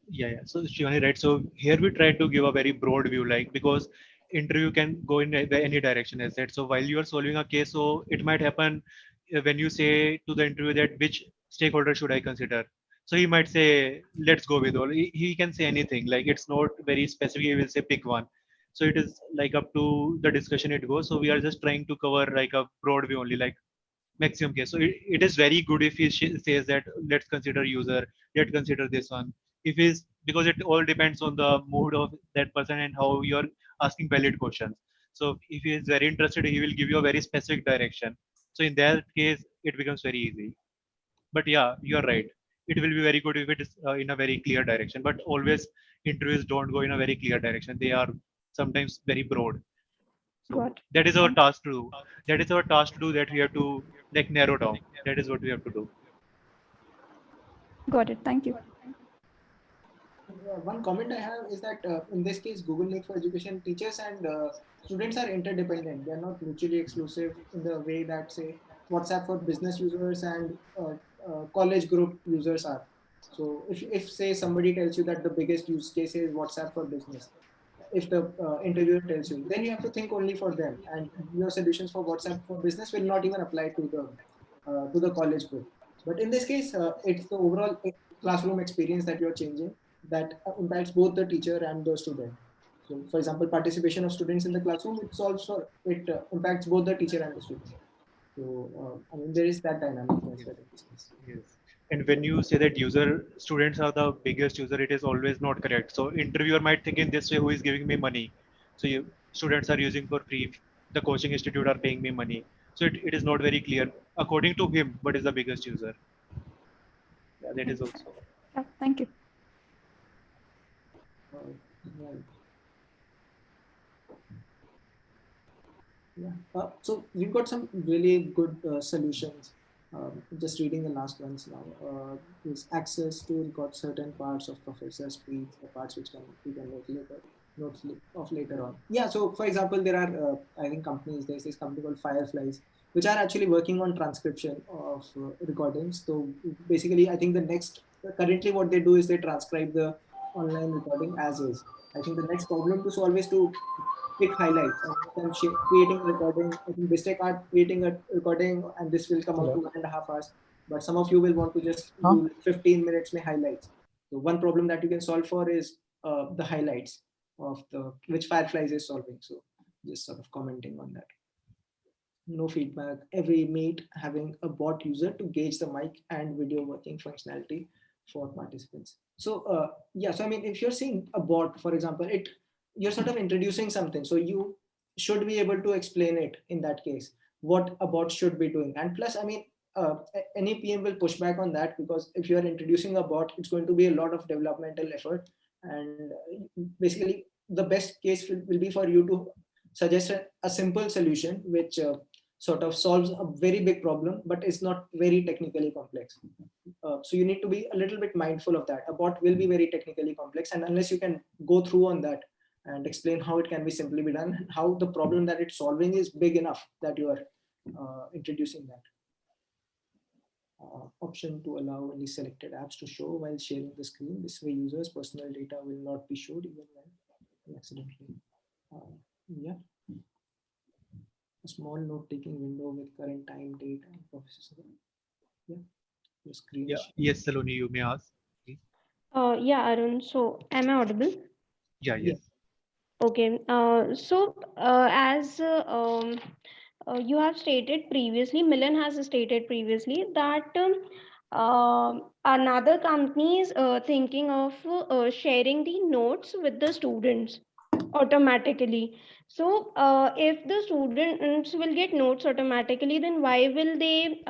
Yeah. So Shivani, right. So here we try to give a very broad view, like, because interview can go in any direction, as said. So while you are solving a case, so it might happen when you say to the interview that which stakeholder should I consider. So he might say, let's go with all. He can say anything. Like, it's not very specific. He will say pick one. So it is like up to the discussion it goes. So we are just trying to cover like a broad view only, like maximum case. So it is very good if he says that let's consider user, let's consider this one. If is, because it all depends on the mood of that person and how you're asking valid questions. So if he is very interested, he will give you a very specific direction. So in that case, it becomes very easy. But yeah, you're right. It will be very good if it is in a very clear direction. But always interviews don't go in a very clear direction. They are sometimes very broad. So Got it. that is our task to do. That is our task to do, that we have to like narrow down. That is what we have to do. Got it. Thank you. One comment I have is that in this case, Google Meet for Education, teachers and students are interdependent. They are not mutually exclusive in the way that, say, WhatsApp for business users and college group users are. So if say somebody tells you that the biggest use case is WhatsApp for business, if the interviewer tells you, then you have to think only for them, and your solutions for WhatsApp for business will not even apply to the college group. But in this case, it's the overall classroom experience that you're changing that impacts both the teacher and the student. So, for example, participation of students in the classroom, it impacts both the teacher and the student. So, I mean, there is that dynamic as well in this case. Yes. And when you say that students are the biggest user, it is always not correct. So interviewer might think in this way, who is giving me money? So students are using for free. The coaching institute are paying me money. So it is not very clear. According to him, what is the biggest user? Yeah, that is also. Yeah, thank you. Right. Yeah. So we've got some really good solutions. Just reading the last ones now. Is access to got certain parts of professor's speech, the parts which we can note later on. Yeah. So for example, there are I think companies. There's this company called Fireflies, which are actually working on transcription of recordings. So basically, I think currently what they do is they transcribe the online recording as is. I think the next problem to solve is to pick highlights and creating a recording. I think Bistec are creating a recording and this will come out to 1.5 hours. But some of you will want to just do 15 minutes में highlights. So one problem that you can solve for is the highlights of which Fireflies is solving. So just sort of commenting on that. No feedback. Every meet having a bot user to gauge the mic and video working functionality for participants. So yeah, so I mean, if you're seeing a bot, for example, you're sort of introducing something. So you should be able to explain it in that case, what a bot should be doing. And plus, I mean, any PM will push back on that because if you're introducing a bot, it's going to be a lot of developmental effort. And basically, the best case will be for you to suggest a simple solution which sort of solves a very big problem, but it's not very technically complex. So you need to be a little bit mindful of that. A bot will be very technically complex, and unless you can go through on that and explain how it can be simply be done, how the problem that it's solving is big enough that you are introducing that. Option to allow only selected apps to show while sharing the screen. This way users' personal data will not be showed even when accidentally. Yeah. A small note-taking window with current time, date, and professor. Yeah. Your screen. Yeah. Yes, Saloni, you may ask. Please. Yeah, Arun. So, am I audible? Yeah. Yes. Okay. As you have stated previously, Milan has stated previously that another company is thinking of sharing the notes with the students automatically. So if the students will get notes automatically, then why will they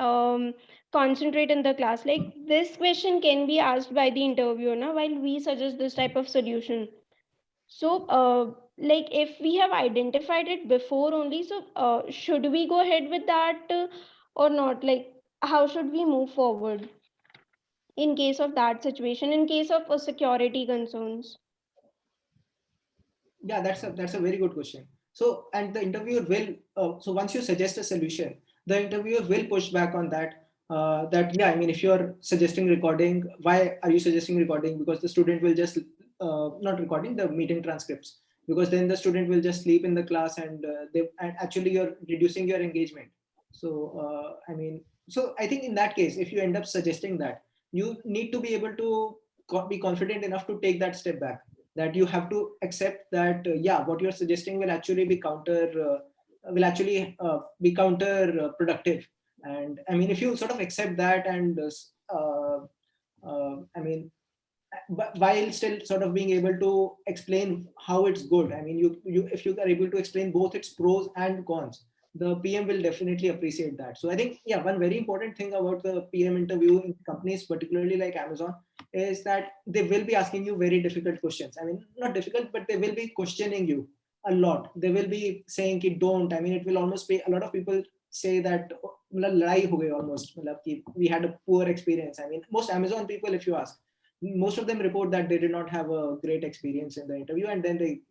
concentrate in the class? Like, this question can be asked by the interviewer now while we suggest this type of solution. So like if we have identified it before only, so should we go ahead with that or not? Like, how should we move forward in case of that situation, in case of security concerns? Yeah, that's a very good question. So, and the interviewer will, so once you suggest a solution, the interviewer will push back on that. That, yeah, I mean, if you're suggesting recording, why are you suggesting recording? Because the student will just not recording the meeting transcripts, because then the student will just sleep in the class, and and actually you're reducing your engagement. So I mean, so I think in that case, if you end up suggesting that, you need to be able to be confident enough to take that step back, that you have to accept that yeah, what you're suggesting will actually be counter productive. And I mean, if you sort of accept that, and I mean, but while still sort of being able to explain how it's good, I mean, you if you are able to explain both its pros and cons, the PM will definitely appreciate that. So I think, yeah, one very important thing about the PM interview in companies, particularly like Amazon, is that they will be asking you very difficult questions. I mean, not difficult, but they will be questioning you a lot. They will be saying ki don't, I mean, it will almost be, a lot of people say that मतलब लड़ाई हो गई almost, मतलब कि we had a poor experience. I mean, most Amazon people, if you ask, most of them report that they did not have a great experience in the interview, and then they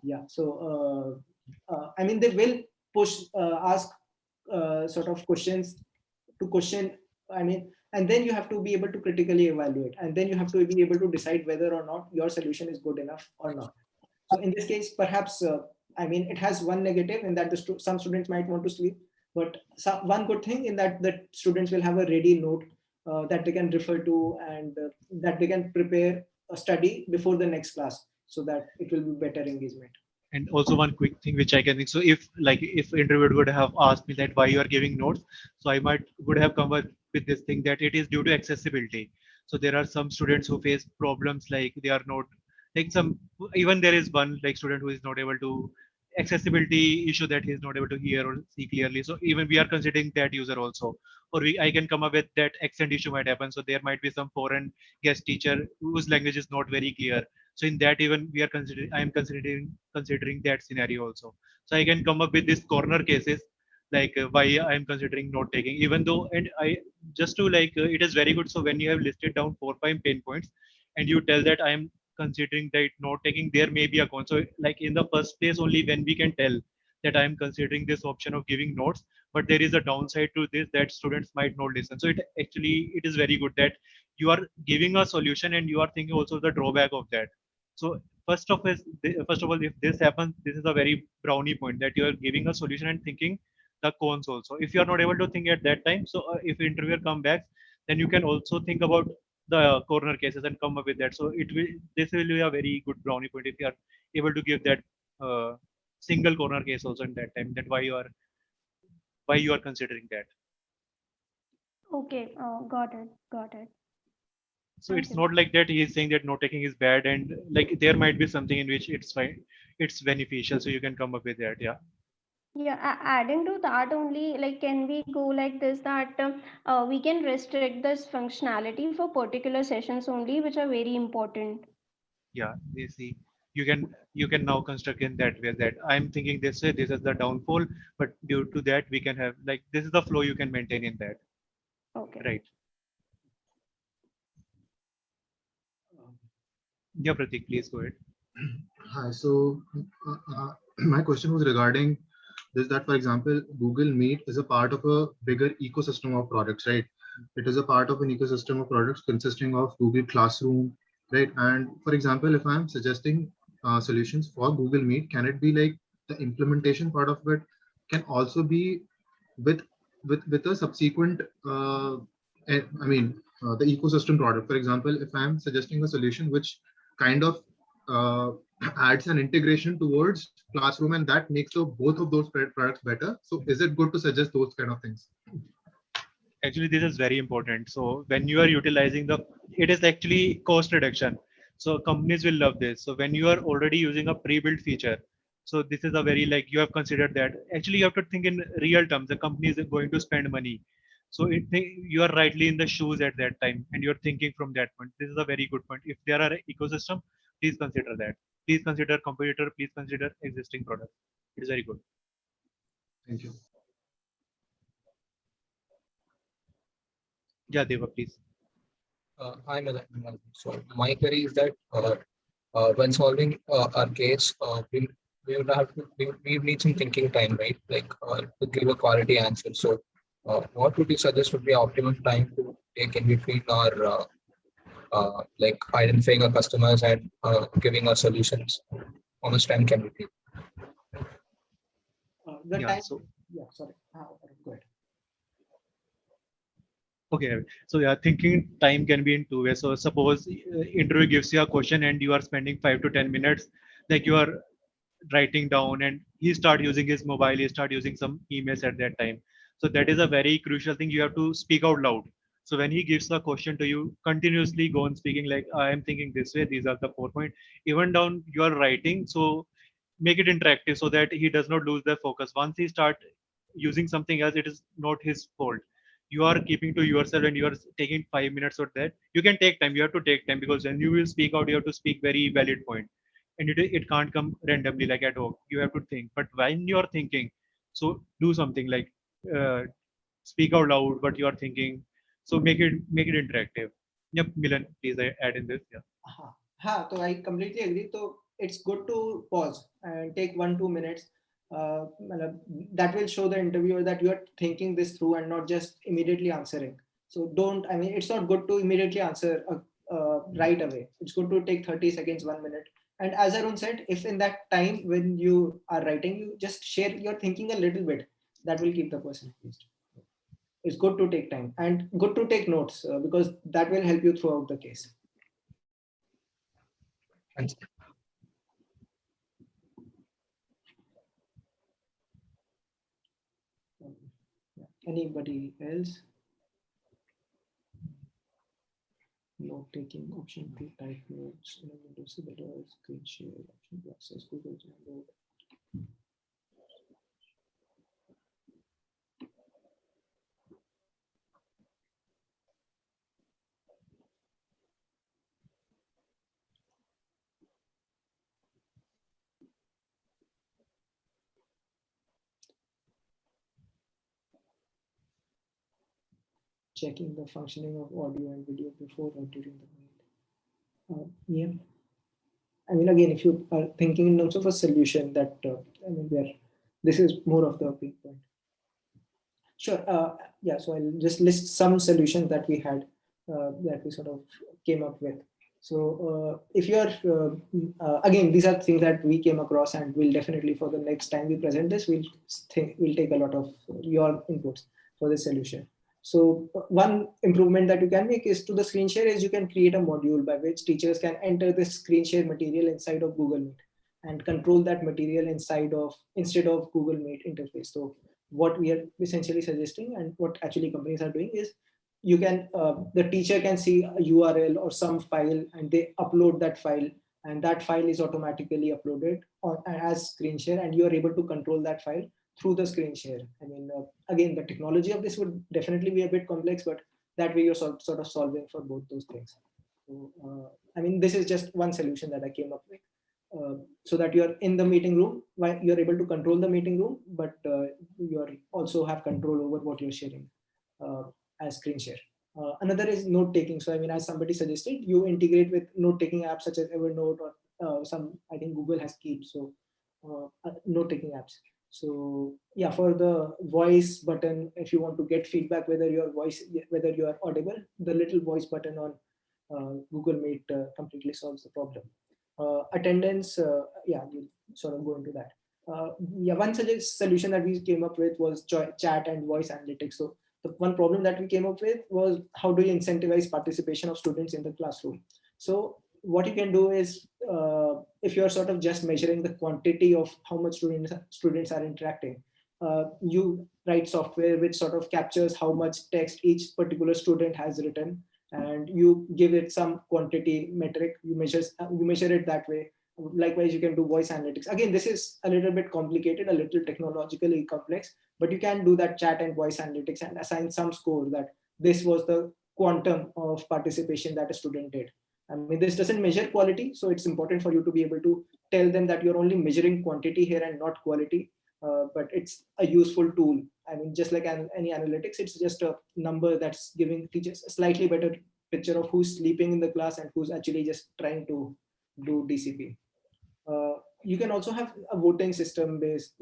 yeah, so I mean, they will push ask sort of questions to question, I mean, and then you have to be able to critically evaluate, and then you have to be able to decide whether or not your solution is good enough or not. So in this case, perhaps I mean, it has one negative in that some students might want to sleep, but one good thing in that students will have a ready note that they can refer to, and that they can prepare a study before the next class, so that it will be better engagement. And also one quick thing which I can think. So if interviewer would have asked me that why you are giving notes, so I would have come up with this thing that it is due to accessibility. So there are some students who face problems like they are not like some, even there is one like student who is not able to, accessibility issue that he is not able to hear or see clearly. So even we are considering that user also, or I can come up with that accent issue might happen. So there might be some foreign guest teacher whose language is not very clear. So in that, even we are considering, I am considering that scenario also. So I can come up with this corner cases, like why I am considering note taking, even though, and I just to like it is very good. So when you have listed down 4 5 pain points, and you tell that I am considering that note taking, there may be a con. So like in the first place, only when we can tell that I am considering this option of giving notes, but there is a downside to this that students might not listen. So it is very good that you are giving a solution and you are thinking also the drawback of that. So first of all, if this happens, this is a very brownie point that you are giving a solution and thinking the cons also. If you are not able to think at that time, so if interviewer come back, then you can also think about the corner cases and come up with that. So this will be a very good brownie point if you are able to give that single corner case also in that time, that why you are considering that. Okay, got it, got it. So Thank it's you. not like that he is saying that note taking is bad, and like there might be something in which it's fine, it's beneficial. So you can come up with that. Yeah. Yeah, adding to that only, like, can we go like this that we can restrict this functionality for particular sessions only, which are very important. Yeah, they see you can now construct in that way that I'm thinking this way, this is the downfall, but due to that we can have like this is the flow you can maintain in that, Okay. right? Yeah, Pratik, please go ahead. Hi. So my question was regarding this, that for example, Google Meet is a part of a bigger ecosystem of products, right? It is a part of an ecosystem of products consisting of Google Classroom, right? And for example, if I'm suggesting solutions for Google Meet, can it be like the implementation part of it can also be with with a subsequent the ecosystem product? For example, if I'm suggesting a solution which kind of uh, adds an integration towards Classroom, and that makes both of those products better, so is it good to suggest those kind of things? Actually, this is very important. So when you are utilizing it is actually cost reduction. So companies will love this. So when you are already using a pre-built feature, so this is a very like you have considered that. Actually, you have to think in real terms. The company is going to spend money. So you are rightly in the shoes at that time, and you're thinking from that point. This is a very good point. If there are ecosystem, please consider that. please consider competitor, please consider existing product. It is very good. Thank you. Yeah, Deva, please. Hi, Milan. So my query is that when solving our case, we would have to we need some thinking time, right? Like to give a quality answer. So, what would you suggest would be optimum time to take in between our like identifying our customers and giving our solutions? How much time can we take? The Yeah, time. so Yeah, sorry. Go ahead. okay, so yeah, thinking time can be in two ways. So suppose interview gives you a question and you are spending 5 to 10 minutes, like you are writing down, and he start using his mobile, he start using some emails at that time. So that is a very crucial thing. You have to speak out loud. So when he gives a question to you, continuously go on speaking like, I am thinking this way, these are the 4 points. Even down you are writing, so make it interactive so that he does not lose the focus. Once he start using something else, it is not his fault. You are keeping to yourself and you are taking 5 minutes or that. You can take time. You have to take time, because when you will speak out, you have to speak very valid point, and it can't come randomly like at all. You have to think. But when you are thinking, so do something like speak out loud what you are thinking. So make it interactive. Yep, Milan, please add in this. Yeah. So I completely agree. So it's good to pause and take 1-2 minutes. That will show the interviewer that you are thinking this through and not just immediately answering. So it's not good to immediately answer right away. It's good to take 30 seconds, 1 minute. And as Arun said, if in that time when you are writing, you just share your thinking a little bit, that will keep the person pleased. It's good to take time and good to take notes because that will help you throughout the case. Thanks. Anybody else? Note taking option to type notes in Windows better screen share option to access Google Download. Checking the functioning of audio and video before or during the meet. Yeah. I mean, again, if you are thinking in terms of a solution that, this is more of the big point. Sure. Yeah. So I'll just list some solutions that we had that we sort of came up with. So if you're, again, these are things that we came across and we'll definitely for the next time we present this, we'll take a lot of your inputs for this solution. So one improvement that you can make is to the screen share is you can create a module by which teachers can enter the screen share material inside of Google Meet and control that material instead of Google Meet interface. So what we are essentially suggesting and what actually companies are doing is you can, the teacher can see a URL or some file and they upload that file, and that file is automatically uploaded as screen share, and you are able to control that file through the screen share. I mean, again, the technology of this would definitely be a bit complex, but that way you're sort of solving for both those things. So, I mean, this is just one solution that I came up with. So that you're in the meeting room, you're able to control the meeting room, but you also have control over what you're sharing as screen share. Another is note taking. So I mean, as somebody suggested, you integrate with note taking apps such as Evernote or some, I think Google has Keep, so note taking apps. So yeah, for the voice button, if you want to get feedback whether you are audible, the little voice button on Google Meet completely solves the problem. Attendance, yeah, we'll sort of go into that. Yeah, one solution that we came up with was chat and voice analytics. So the one problem that we came up with was how do you incentivize participation of students in the classroom? So what you can do is if you're sort of just measuring the quantity of how much students are interacting, you write software which sort of captures how much text each particular student has written, and you give it some quantity metric, you measure it that way. Likewise, you can do voice analytics. Again, this is a little bit complicated, a little technologically complex, but you can do that chat and voice analytics and assign some score that this was the quantum of participation that a student did. I mean, this doesn't measure quality, so it's important for you to be able to tell them that you're only measuring quantity here and not quality. But it's a useful tool. I mean, just like any analytics, it's just a number that's giving teachers a slightly better picture of who's sleeping in the class and who's actually just trying to do DCP. You can also have a voting system based,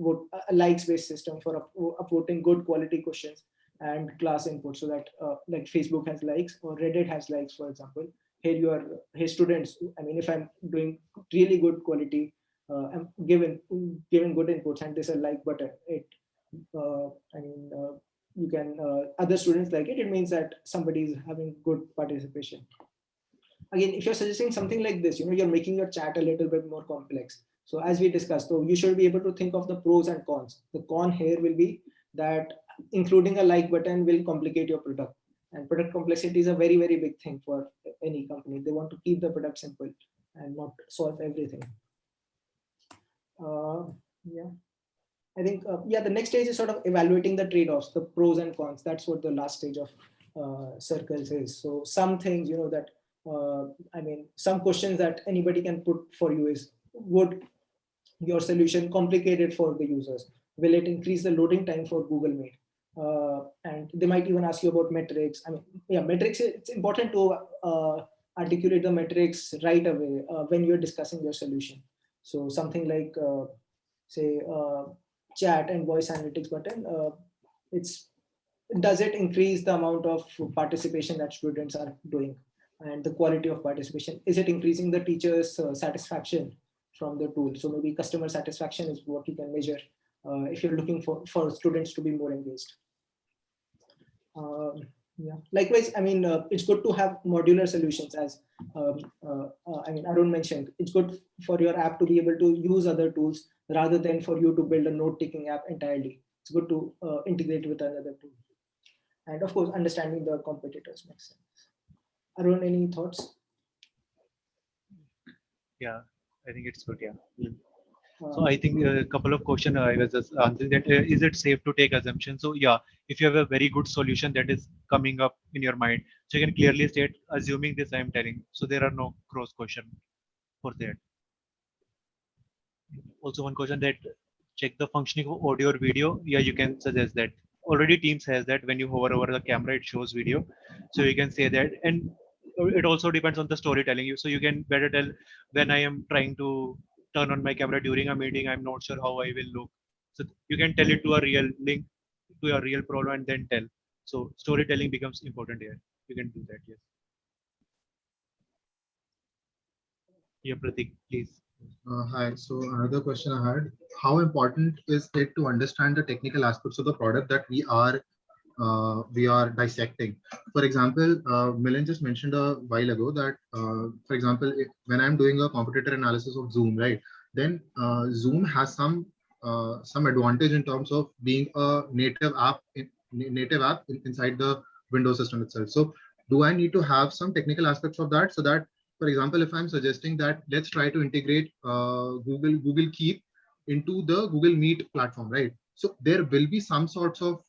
a likes based system for upvoting good quality questions and class input, so that like Facebook has likes or Reddit has likes, for example. Here students, I mean, if I'm doing really good quality, I'm given good inputs and there's a like button, you can other students like it means that somebody is having good participation. Again, if you're suggesting something like this, you're making your chat a little bit more complex. So as we discussed, so you should be able to think of the pros and cons. The con here will be that including a like button will complicate your product, and product complexity is a very, very big thing for any company. They want to keep the product simple and not solve everything. Yeah, I think, the next stage is sort of evaluating the trade-offs, the pros and cons. That's what the last stage of circles is. So some things, that, I mean, some questions that anybody can put for you is, would your solution complicate it for the users? Will it increase the loading time for Google Meet? And they might even ask you about metrics. I mean, yeah, metrics, it's important to articulate the metrics right away when you're discussing your solution. So something like, say, chat and voice analytics button, does it increase the amount of participation that students are doing and the quality of participation? Is it increasing the teacher's satisfaction from the tool? So maybe customer satisfaction is what you can measure if you're looking for students to be more engaged. Yeah. Likewise, I mean, it's good to have modular solutions, as I mean, Arun mentioned. It's good for your app to be able to use other tools rather than for you to build a note-taking app entirely. It's good to integrate with another tool. And of course, understanding the competitors makes sense. Arun, any thoughts? Yeah, I think it's good. Yeah. So I think a couple of questions I was just answering that, is it safe to take assumptions? So yeah, if you have a very good solution that is coming up in your mind, so you can clearly state, assuming this I am telling. So there are no cross question for that. Also one question that, check the functioning of audio or video. Yeah, you can suggest that. Already Teams has that. When you hover over the camera, it shows video. So you can say that. And it also depends on the storytelling. So you can better tell, when I am trying to turn on my camera during a meeting, I'm not sure how I will look. So you can tell it to a real link to a real problem and then tell. So storytelling becomes important here. You can do that. Yes. Yeah, Pratik, please. Hi. So another question I had: how important is it to understand the technical aspects of the product that we are dissecting? For example, Milind just mentioned a while ago that, for example, when I'm doing a competitor analysis of Zoom, right, then Zoom has some advantage in terms of being a native app inside the Windows system itself. So do I need to have some technical aspects of that, so that, for example, if I'm suggesting that let's try to integrate Google Keep into the Google Meet platform, right? So there will be some sorts of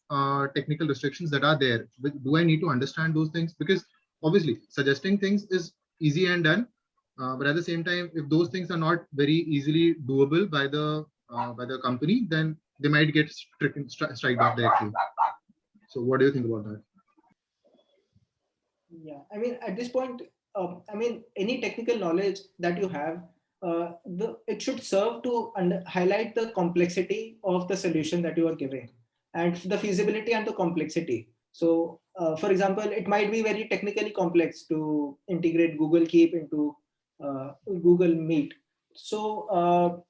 technical restrictions that are there. But do I need to understand those things? Because obviously suggesting things is easy and done. But at the same time, if those things are not very easily doable by the company, then they might get strike back directly. So what do you think about that? Yeah, I mean, at this point, I mean, any technical knowledge that you have, it should serve to highlight the complexity of the solution that you are giving and the feasibility and the complexity. So, for example, it might be very technically complex to integrate Google Keep into Google Meet. So,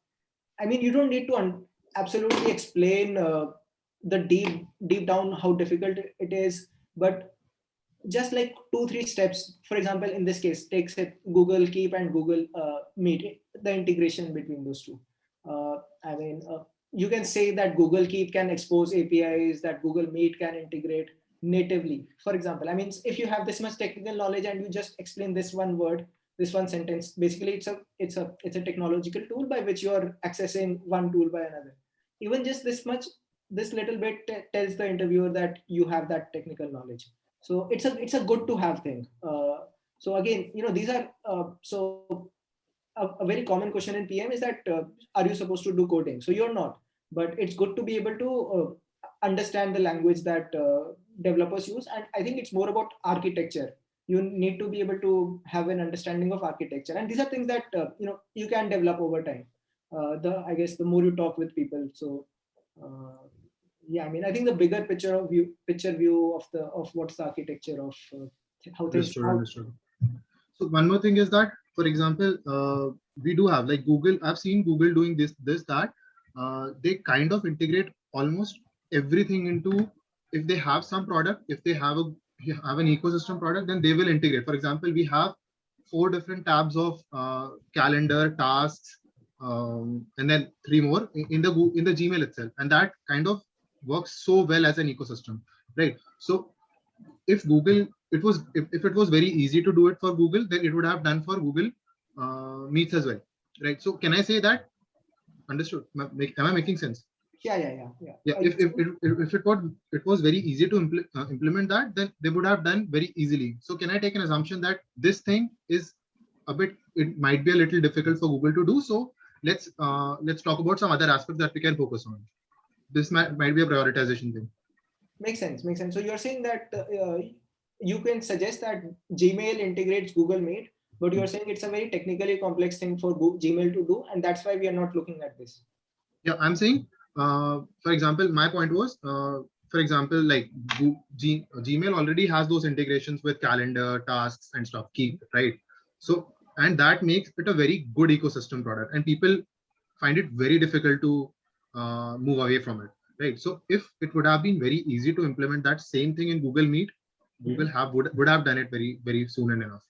I mean, you don't need to absolutely explain the deep down how difficult it is, but just like 2-3 steps. For example, in this case, takes it Google Keep and Google Meet, the integration between those two. I mean, you can say that Google Keep can expose APIs, that Google Meet can integrate natively. For example, I mean, if you have this much technical knowledge and you just explain this one word, this one sentence, basically it's a technological tool by which you are accessing one tool by another. Even just this little bit tells the interviewer that you have that technical knowledge. So it's a good to have thing. So again, these are so a very common question in PM is that are you supposed to do coding? So you're not, but it's good to be able to understand the language that developers use. And I think it's more about architecture. You need to be able to have an understanding of architecture, and these are things that you can develop over time. I guess the more you talk with people. So yeah, I mean, I think the bigger picture view of what's the architecture of how things. Understood. So one more thing is that, for example, we do have like Google. I've seen Google doing that. They kind of integrate almost everything into. If they have some product, if they have an ecosystem product, then they will integrate. For example, we have 4 different tabs of calendar, tasks, and then 3 more in the Gmail itself, and that kind of works so well as an ecosystem, right? So if Google, if it was very easy to do it for Google, then it would have done for Google Meets as well, right? So can I say that? Understood? Am I making sense? Yeah. If it was very easy to implement that, then they would have done very easily. So can I take an assumption that this thing is it might be a little difficult for Google to do? So let's talk about some other aspects that we can focus on. This might be a prioritization thing. Makes sense. So you're saying that you can suggest that Gmail integrates Google Meet, but you're saying it's a very technically complex thing for Gmail to do, and that's why we are not looking at this. Yeah, I'm saying, for example, my point was, for example, like Gmail already has those integrations with calendar, tasks, and stuff, Keep, right? So, and that makes it a very good ecosystem product, and people find it very difficult to move away from it, right? So, if it would have been very easy to implement that same thing in Google Meet, Google would have done it very, very soon and enough.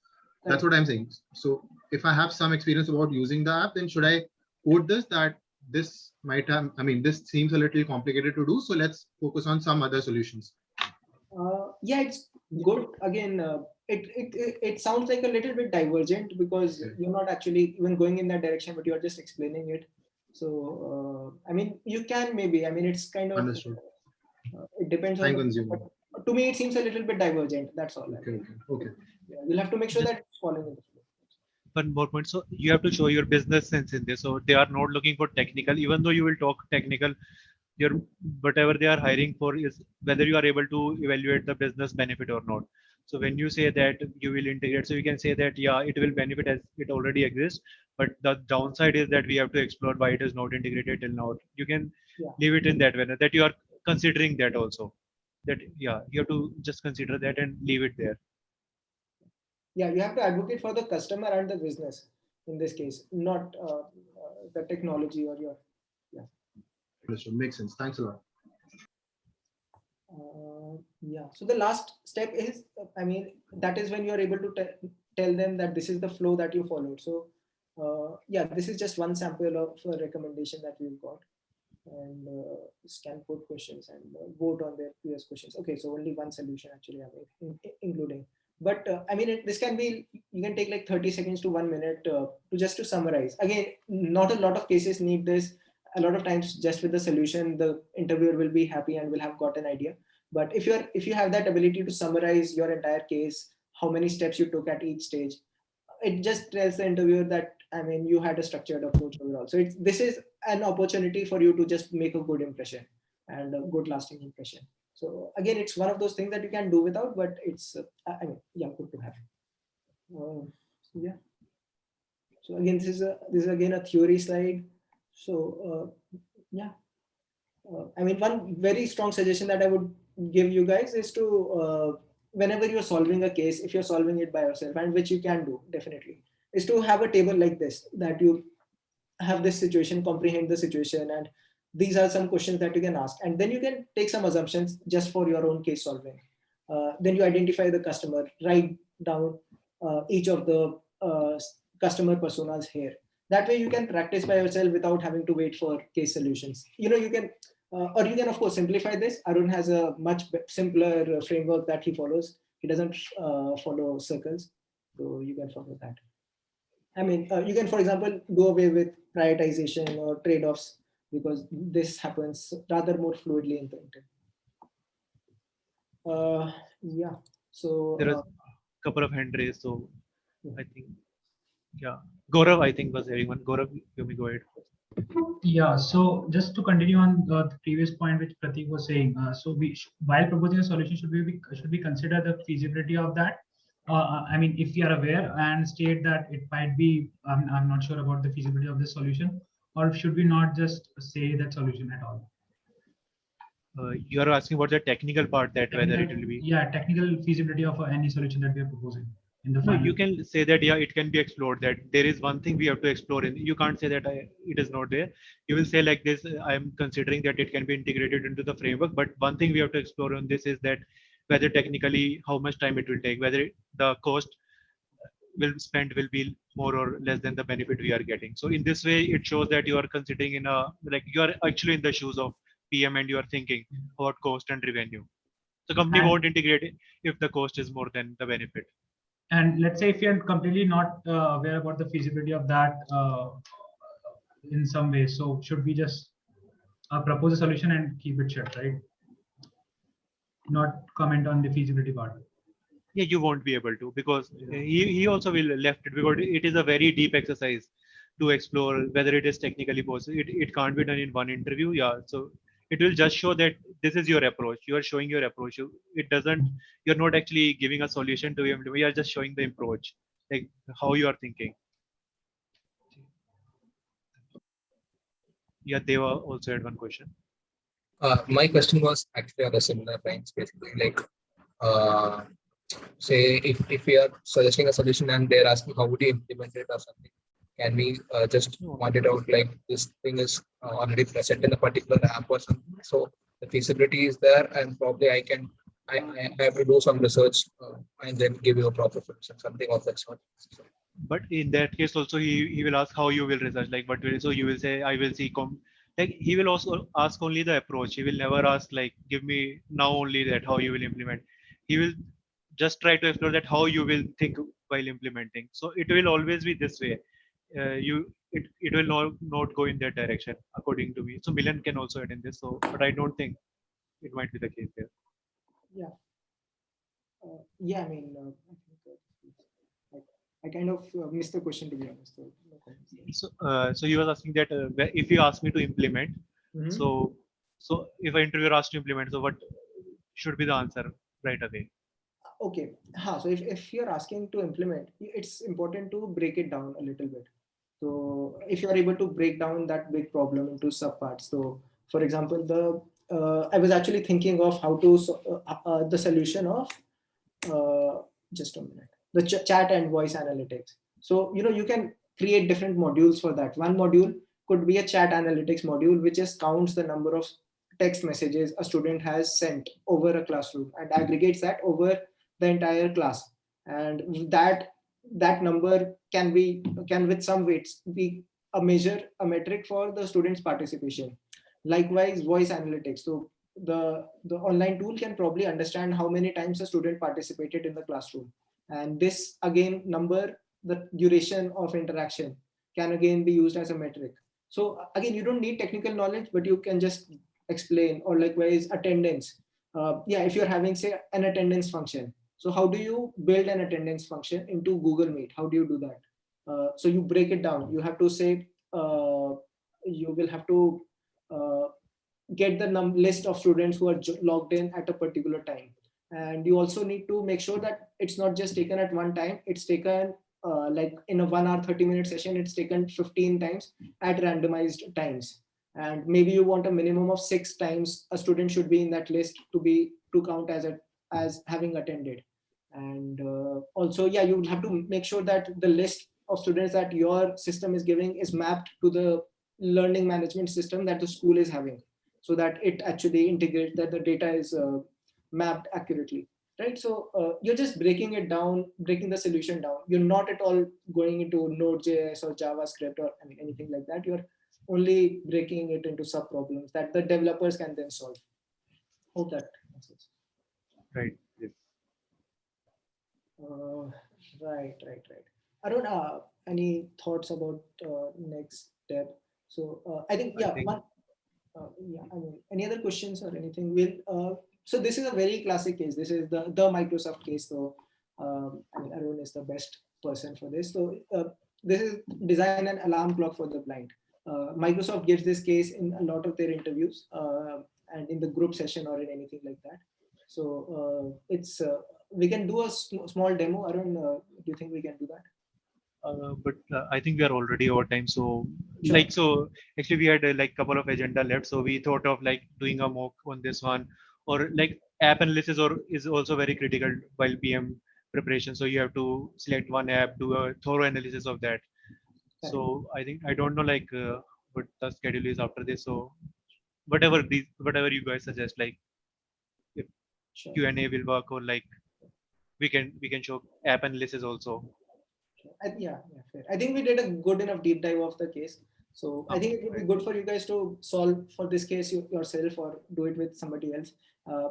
That's what I'm saying. So, if I have some experience about using the app, then should I code this that this might have, I mean, this seems a little complicated to do, so let's focus on some other solutions. Yeah, it's good. Again, it sounds like a little bit divergent because you're not actually even going in that direction, but you're just explaining it. So, I mean, you can maybe, I mean, it's kind of, understood. It depends on consumer. To me, it seems a little bit divergent. That's all. Okay. Yeah, you'll have to make sure that it's following it. One more point. So you have to show your business sense in this. So they are not looking for technical, even though you will talk technical, your whatever they are hiring for is whether you are able to evaluate the business benefit or not. So when you say that you will integrate, so you can say that, yeah, it will benefit as it already exists, but the downside is that we have to explore why it is not integrated till now. You can leave it in that way, that you are considering that also, that, yeah, you have to just consider that and leave it there. Yeah, you have to advocate for the customer and the business in this case, not the technology or your. Yeah. Makes sense. Thanks a lot. Yeah. So the last step is, I mean, that is when you are able to tell them that this is the flow that you followed. So yeah, this is just one sample of a recommendation that we've got. And scan code questions and vote on their previous questions. Okay, so only one solution actually I made, including. But I mean, this can be, you can take like 30 seconds to 1 minute to summarize. Again, not a lot of cases need this. A lot of times just with the solution, the interviewer will be happy and will have got an idea. But if you have that ability to summarize your entire case, how many steps you took at each stage, it just tells the interviewer that, I mean, you had a structured approach overall. So this is an opportunity for you to just make a good impression and a good lasting impression. So again, it's one of those things that you can do without, but it's, I mean, yeah, good to have. Yeah. So again, this is again a theory slide. So yeah, I mean, one very strong suggestion that I would give you guys is to, whenever you're solving a case, if you're solving it by yourself, and which you can do definitely, is to have a table like this, that you have this situation, comprehend the situation, and these are some questions that you can ask, and then you can take some assumptions just for your own case solving. Then you identify the customer, write down each of the customer personas here. That way you can practice by yourself without having to wait for case solutions. You can, or you can of course simplify this. Arun has a much simpler framework that he follows. He doesn't follow circles, so you can follow that. I mean, you can, for example, do away with prioritization or trade-offs, because this happens rather more fluidly in the interview. Yeah. So there are a couple of hand raised. So I think, yeah. Gaurav, I think was everyone. Gaurav, you may go ahead. Yeah, so just to continue on the previous point which Pratik was saying, so while proposing a solution, should we consider the feasibility of that? I mean, if we are aware and state that it might be, I'm not sure about the feasibility of this solution, or should we not just say that solution at all? You are asking about the technical part, that whether it will be. Yeah, technical feasibility of any solution that we are proposing in the No, final. you can say that, yeah, it can be explored, that there is one thing we have to explore in. You can't say that it is not there. You will say like this, I'm considering that it can be integrated into the framework, but one thing we have to explore on this is that whether technically how much time it will take, whether the cost will be more or less than the benefit we are getting. So in this way, it shows that you are considering like you are actually in the shoes of PM and you are thinking about cost and revenue. The company won't integrate it if the cost is more than the benefit. And let's say if you're completely not aware about the feasibility of that in some way, so should we just propose a solution and keep it shut, right? Not comment on the feasibility part. Yeah, you won't be able to, because he also will left it, because it is a very deep exercise to explore whether it is technically possible. It can't be done in one interview. Yeah, so it will just show that this is your approach. You are showing your approach. You're not actually giving a solution to him. We are just showing the approach, like how you are thinking. Yeah, Deva also had one question. My question was actually on the similar lines, basically, like say if we are suggesting a solution and they're asking how would you implement it or something, can we just point it out like this thing is already present in a particular app or something, so the feasibility is there and probably I have to do some research and then give you a proper solution, something of that sort. But in that case also he will ask how you will research, like what will, so you will say I will see like he will also ask only the approach. He will never ask like give me now only that how you will implement. He will just try to explore that how you will think while implementing. So it will always be this way. It will not go in that direction according to me. So Milan can also add in this. So but I don't think it might be the case there. Yeah. Yeah, I mean, I kind of missed the question, to be honest. So he was asking that if you ask me to implement, so if an interviewer asks to implement, so what should be the answer right away? Okay. So if you're asking to implement, it's important to break it down a little bit. So if you're able to break down that big problem into subparts. So for example, I was actually thinking of how to the solution of just a minute, the chat and voice analytics. So you can create different modules for that. One module could be a chat analytics module, which just counts the number of text messages a student has sent over a classroom and aggregates that over the entire class, and that number can with some weights be a metric for the students' participation. Likewise, voice analytics. So the online tool can probably understand how many times a student participated in the classroom, and this again number, the duration of interaction, can again be used as a metric. So again, you don't need technical knowledge, but you can just explain. Or likewise, attendance. If you're having, say, an attendance function, so how do you build an attendance function into Google Meet? How do you do that? So you break it down. You have to say, you will have to get the list of students who are logged in at a particular time. And you also need to make sure that it's not just taken at one time. It's taken like in a 1 hour, 30-minute session, it's taken 15 times at randomized times. And maybe you want a minimum of 6 times a student should be in that list to count as having attended. And also, you will have to make sure that the list of students that your system is giving is mapped to the learning management system that the school is having, so that it actually integrates, that the data is mapped accurately, right? So you're just breaking the solution down. You're not at all going into Node.js or JavaScript or anything like that. You're only breaking it into sub problems that the developers can then solve. Hope that answers. Right. Yes. Right. Arun, any thoughts about next step? So I think one. Any other questions or anything? So this is a very classic case. This is the Microsoft case. So Arun is the best person for this. So this is design an alarm clock for the blind. Microsoft gives this case in a lot of their interviews and in the group session or in anything like that. So it's we can do a small demo. Arun, do you think we can do that? But I think we are already over time. So Sure. like, so actually we had like couple of agenda left. So we thought of like doing a mock on this one, or like app analysis or is also very critical while PM preparation. So you have to select one app, do a thorough analysis of that. So I think, I don't know like what the schedule is after this. So whatever you guys suggest, like if Sure. Q&A will work, or like we can show app analysis also. Yeah, fair. I think we did a good enough deep dive of the case. So I think it would be good for you guys to solve for this case yourself or do it with somebody else.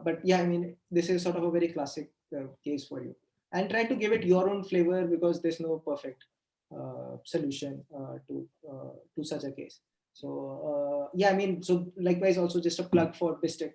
But yeah, I mean, this is sort of a very classic case for you. And try to give it your own flavor because there's no perfect solution to such a case. So yeah, I mean, so likewise also just a plug for BizTech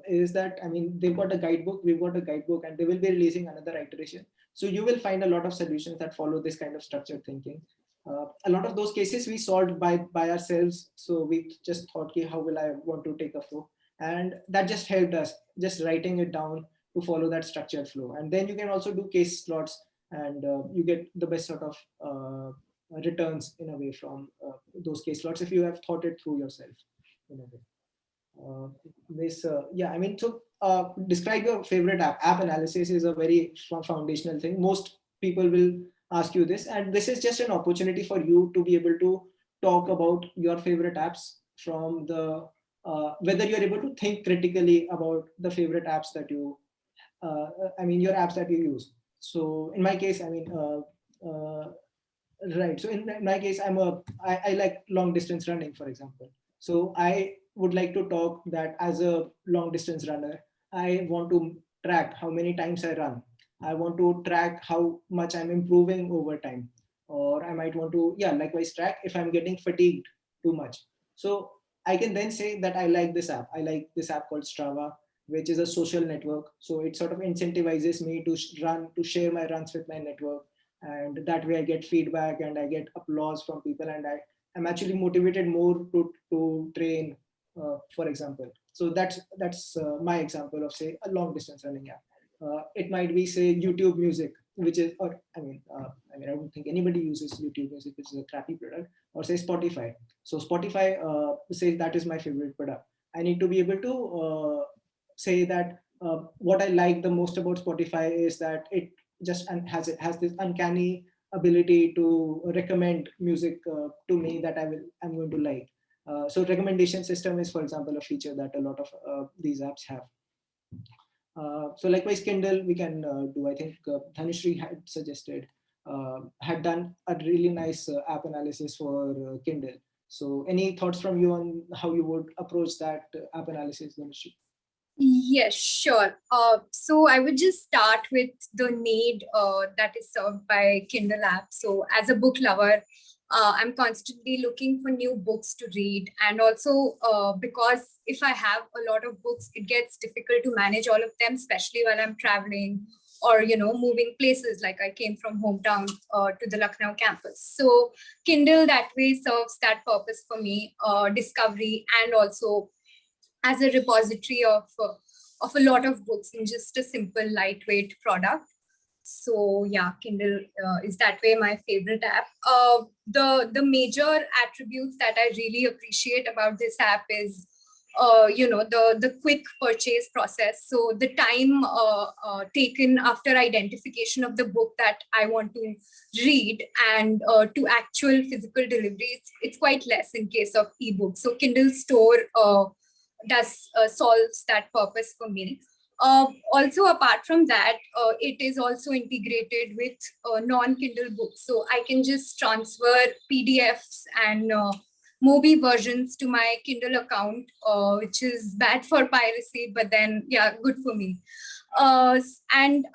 is that, I mean, they've got a guidebook, we've got a guidebook, and they will be releasing another iteration. So you will find a lot of solutions that follow this kind of structured thinking. A lot of those cases we solved by ourselves. So we just thought, okay, how will I want to take a flow? And that just helped us, just writing it down to follow that structured flow. And then you can also do case slots and you get the best sort of returns in a way from those case slots if you have thought it through yourself in a way. Yeah, I mean, so describe your favorite app. App analysis is a very foundational thing. Most people will ask you this, and this is just an opportunity for you to be able to talk about your favorite apps from the whether you're able to think critically about the favorite apps that you I mean your apps that you use. So in my case, I mean right, so in my case, I like long distance running, for example. So I would like to talk that as a long distance runner, I want to track how many times I run. I want to track how much I'm improving over time. Or I might want to, yeah, likewise track if I'm getting fatigued too much. So I can then say that I like this app. I like this app called Strava, which is a social network. So it sort of incentivizes me to to share my runs with my network. And that way I get feedback and I get applause from people, and I'm actually motivated more to train, for example. So that's my example of, say, a long distance running app. It might be, say, YouTube Music, which is, or I mean, I don't think anybody uses YouTube Music, which is a crappy product, or say Spotify. So Spotify says that is my favorite product. I need to be able to say that what I like the most about Spotify is that it just has this uncanny ability to recommend music to me that I'm going to like. So recommendation system is, for example, a feature that a lot of these apps have. So likewise, Kindle we can do. I think Dhanushree had suggested, had done a really nice app analysis for Kindle. So any thoughts from you on how you would approach that app analysis, Dhanushree? Yes, sure. So I would just start with the need that is served by Kindle app. So as a book lover, I'm constantly looking for new books to read. And also because if I have a lot of books, it gets difficult to manage all of them, especially while I'm traveling or, moving places. Like I came from hometown to the Lucknow campus. So Kindle that way serves that purpose for me, discovery, and also as a repository of a lot of books in just a simple, lightweight product. So yeah, Kindle is that way my favorite app. The major attributes that I really appreciate about this app is, the quick purchase process. So the time taken after identification of the book that I want to read and to actual physical delivery, it's quite less in case of ebooks. So Kindle Store does solves that purpose for me. Also, apart from that, it is also integrated with non-Kindle books. So I can just transfer PDFs and Mobi versions to my Kindle account, which is bad for piracy, but then, yeah, good for me. And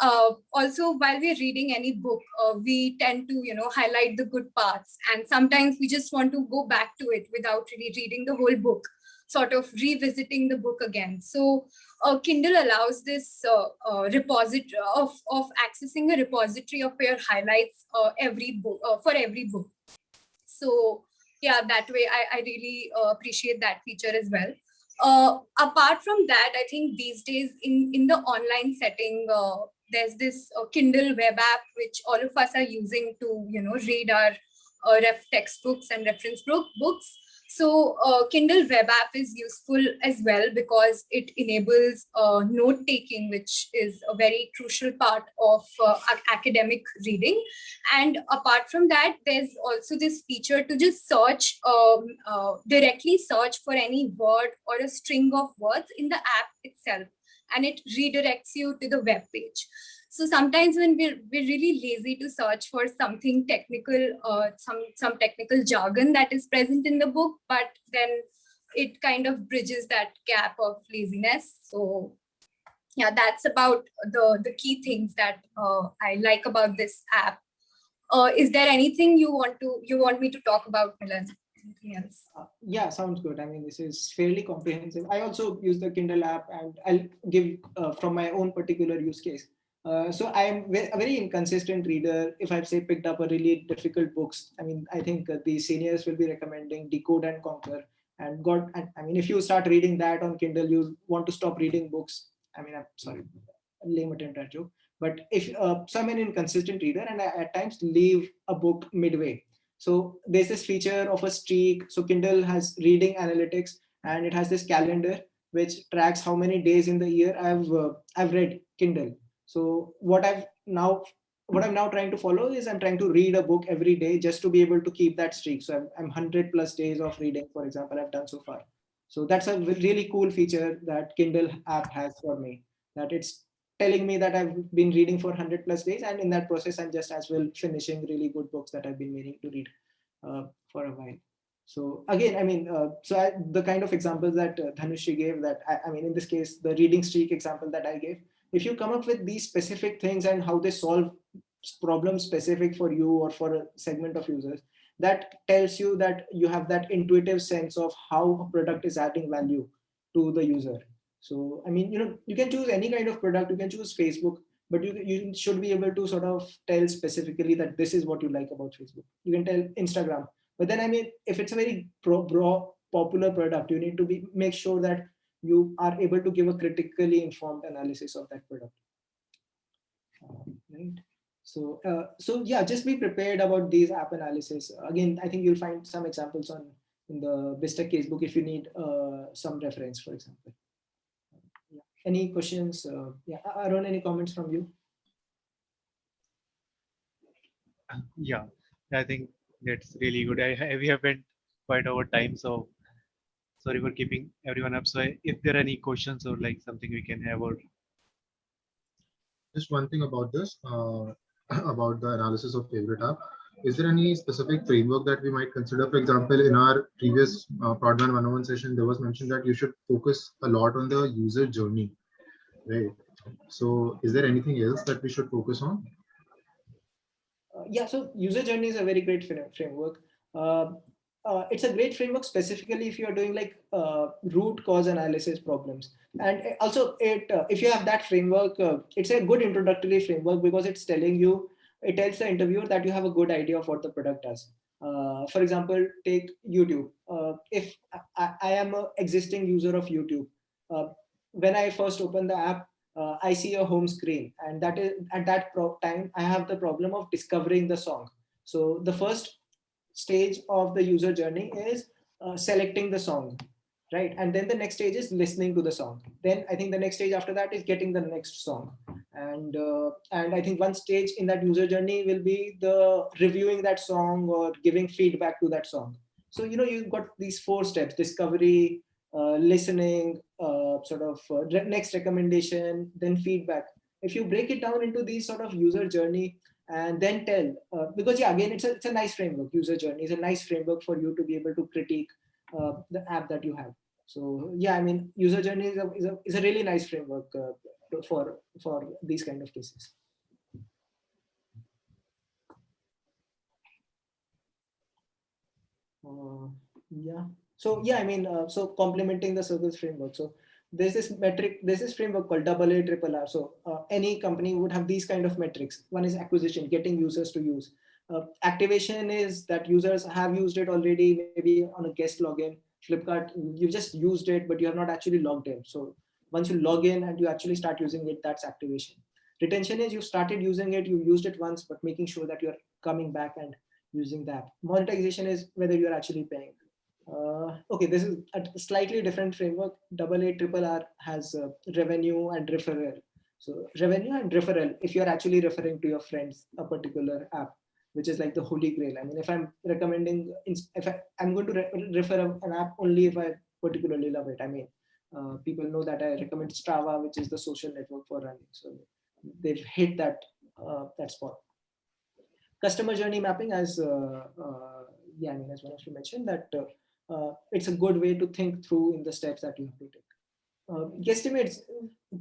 also, while we're reading any book, we tend to, highlight the good parts. And sometimes we just want to go back to it without really reading the whole book. sort of revisiting the book again. So Kindle allows this repository of accessing a repository of your highlights every book for every book. So yeah, that way I really appreciate that feature as well. Apart from that, I think these days in the online setting, there's this Kindle web app which all of us are using to read our textbooks and reference books. So Kindle web app is useful as well because it enables note taking, which is a very crucial part of academic reading. And apart from that, there's also this feature to just search, directly search for any word or a string of words in the app itself, and it redirects you to the web page. So sometimes when we're really lazy to search for something technical, some technical jargon that is present in the book, but then it kind of bridges that gap of laziness. So yeah, that's about the key things that I like about this app. Is there anything you want me to talk about, Milan? Anything else? Yeah, sounds good. I mean, this is fairly comprehensive. I also use the Kindle app, and I'll give from my own particular use case. So I am a very inconsistent reader. If I've say picked up a really difficult books, I mean, I think the seniors will be recommending Decode and Conquer. And I mean, if you start reading that on Kindle, you want to stop reading books. I mean, I'm sorry, lame attempt at joke. But if so, I'm an inconsistent reader, and I at times leave a book midway. So there's this feature of a streak. So Kindle has reading analytics, and it has this calendar which tracks how many days in the year I've read Kindle. So what I'm now trying to follow is I'm trying to read a book every day just to be able to keep that streak. So I'm 100+ days of reading, for example, I've done so far. So that's a really cool feature that Kindle app has for me, that it's telling me that I've been reading for 100+ days, and in that process I'm just as well finishing really good books that I've been meaning to read for a while. So again, I mean, the kind of examples that Dhanushri gave, that I mean, in this case, the reading streak example that I gave, if you come up with these specific things and how they solve problems specific for you or for a segment of users, that tells you that you have that intuitive sense of how a product is adding value to the user. So I mean, you can choose any kind of product, you can choose Facebook, but you should be able to sort of tell specifically that this is what you like about Facebook. You can tell Instagram, but then I mean, if it's a very popular product, you need to make sure that you are able to give a critically informed analysis of that product. Right. So yeah, just be prepared about these app analysis. Again, I think you'll find some examples in the BizTech casebook if you need some reference, for example. Yeah. Any questions? Yeah, Arun, any comments from you? Yeah, I think that's really good. We have been quite over time, so sorry for keeping everyone up. So if there are any questions or like something we can have, or just one thing about this, about the analysis of favorite app. Is there any specific framework that we might consider? For example, in our previous Prodman 101 session, there was mentioned that you should focus a lot on the user journey, right? So is there anything else that we should focus on? Yeah, so user journey is a very great framework. It's a great framework specifically if you're doing like root cause analysis problems. And also if you have that framework, it's a good introductory framework because it tells the interviewer that you have a good idea of what the product does. For example, take YouTube. If I am an existing user of YouTube, when I first open the app, I see a home screen, and that is at that time I have the problem of discovering the song. So the first stage of the user journey is selecting the song, right? And then the next stage is listening to the song. Then I think the next stage after that is getting the next song, and I think one stage in that user journey will be the reviewing that song or giving feedback to that song. So you've got these 4 steps: discovery, listening, next recommendation, then feedback. If you break it down into these sort of user journey and then tell, because yeah, again, it's a nice framework. User journey is a nice framework for you to be able to critique the app that you have. So yeah, I mean, user journey is a really nice framework for these kind of cases. Yeah. So yeah, I mean, so complementing the circles framework. So there's this framework called AA, triple R. So any company would have these kind of metrics. One is acquisition, getting users to use. Activation is that users have used it already, maybe on a guest login. Flipkart, you've just used it, but you have not actually logged in. So once you log in and you actually start using it, that's activation. Retention is you've started using it, you used it once, but making sure that you're coming back and using the app. Monetization is whether you're actually paying. Okay, this is a slightly different framework. AA, triple R has revenue and referral. So revenue and referral, if you're actually referring to your friends a particular app, which is like the holy grail. I mean, if I'm recommending, I'm going to refer an app only if I particularly love it. I mean, people know that I recommend Strava, which is the social network for running. So they've hit that that spot. Customer journey mapping, as yeah, I mean, as one of you mentioned, that it's a good way to think through in the steps that you have to take. Guesstimates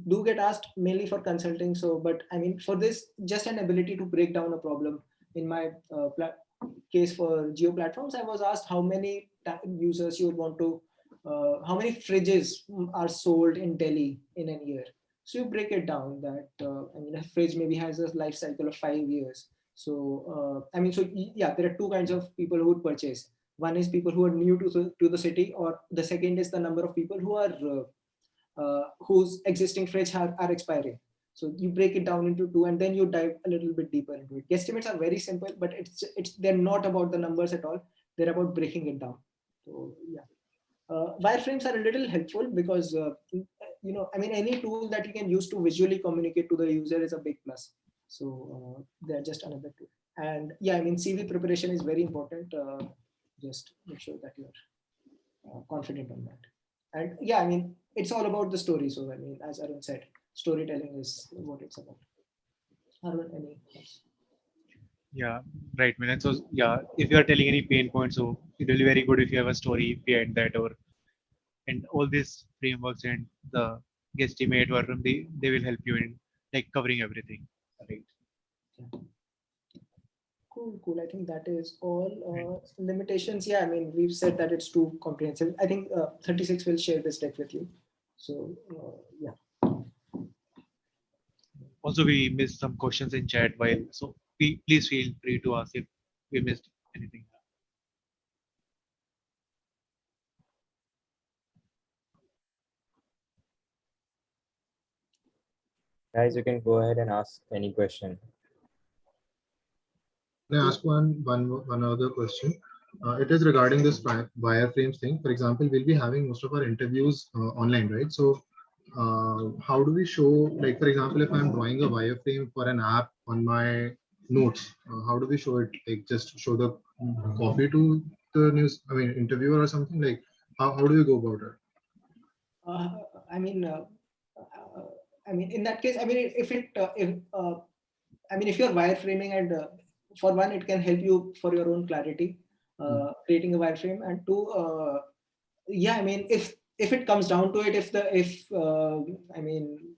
do get asked mainly for consulting. So, but I mean, for this, just an ability to break down a problem. In my case for Geo platforms, I was asked how many users you would want to, how many fridges are sold in Delhi in a year. So you break it down that, I mean, a fridge maybe has a life cycle of 5 years. So, I mean, so yeah, there are two kinds of people who would purchase. One is people who are new to the city, or the second is the number of people who are whose existing fridge are expiring. So you break it down into two, and then you dive a little bit deeper into it. Guesstimates are very simple, but they're not about the numbers at all. They're about breaking it down. So yeah, wireframes are a little helpful because you know, I mean, any tool that you can use to visually communicate to the user is a big plus. So they're just another tool. And yeah, I mean, CV preparation is very important. Just make sure that you're confident on that. And yeah, I mean, it's all about the story. So I mean, as Arun said, storytelling is what it's about. Arun, any thoughts? Yeah, right, Milan. So yeah, if you are telling any pain points, so it will be very good if you have a story behind that, or and all these frameworks and the guesstimate, or they will help you in like covering everything. Right. Yeah. Cool. I think that is all. Limitations, yeah, I mean, we've said that it's too comprehensive. I think 36 will share this deck with you. So yeah. Also, we missed some questions in chat while, so please feel free to ask if we missed anything. Guys, you can go ahead and ask any question. Can I ask one other question? It is regarding this wireframes thing. For example, we'll be having most of our interviews online, right? So how do we show, like, for example, if I'm drawing a wireframe for an app on my notes, how do we show it? Like, just show the copy to the interviewer or something? Like, how do we go about it? I mean, in that case, I mean, if you're wireframing, and for one, it can help you for your own clarity, creating a wireframe, and two, yeah, I mean, if it comes down to it, I mean,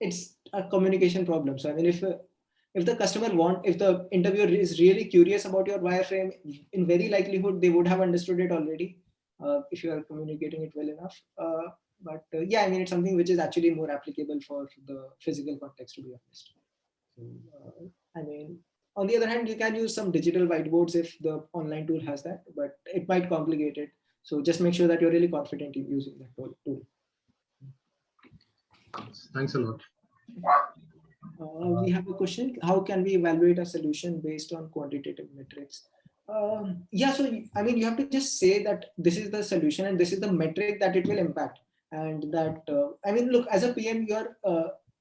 it's a communication problem. So I mean, if the customer if the interviewer is really curious about your wireframe, in very likelihood they would have understood it already, if you are communicating it well enough. But yeah, I mean, it's something which is actually more applicable for the physical context, to be honest. So, I mean, on the other hand, you can use some digital whiteboards if the online tool has that, but it might complicate it. So just make sure that you're really confident in using that tool. Thanks a lot. We have a question. How can we evaluate a solution based on quantitative metrics? Yeah, so I mean, you have to just say that this is the solution and this is the metric that it will impact. And that, I mean, look, as a PM,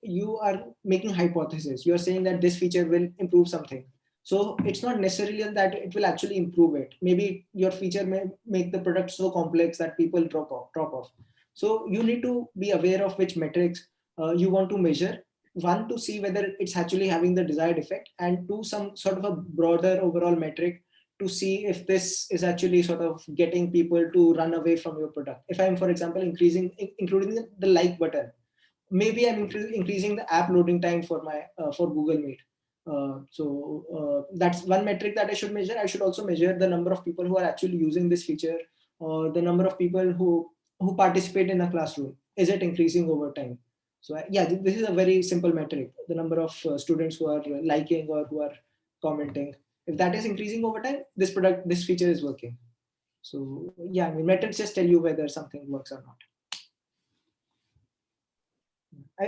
you are making hypothesis. You are saying that this feature will improve something. So it's not necessarily that it will actually improve it. Maybe your feature may make the product so complex that people drop off. So you need to be aware of which metrics you want to measure. One, to see whether it's actually having the desired effect, and two, some sort of a broader overall metric to see if this is actually sort of getting people to run away from your product. If I'm, for example, including the like button, maybe I'm increasing the app loading time for my for Google Meet. So that's one metric that I should measure. I should also measure the number of people who are actually using this feature or the number of people who participate in a classroom, is it increasing over time? So yeah, this is a very simple metric, the number of students who are liking or who are commenting. If that is increasing over time, this feature is working. So yeah, I mean, metrics just tell you whether something works or not.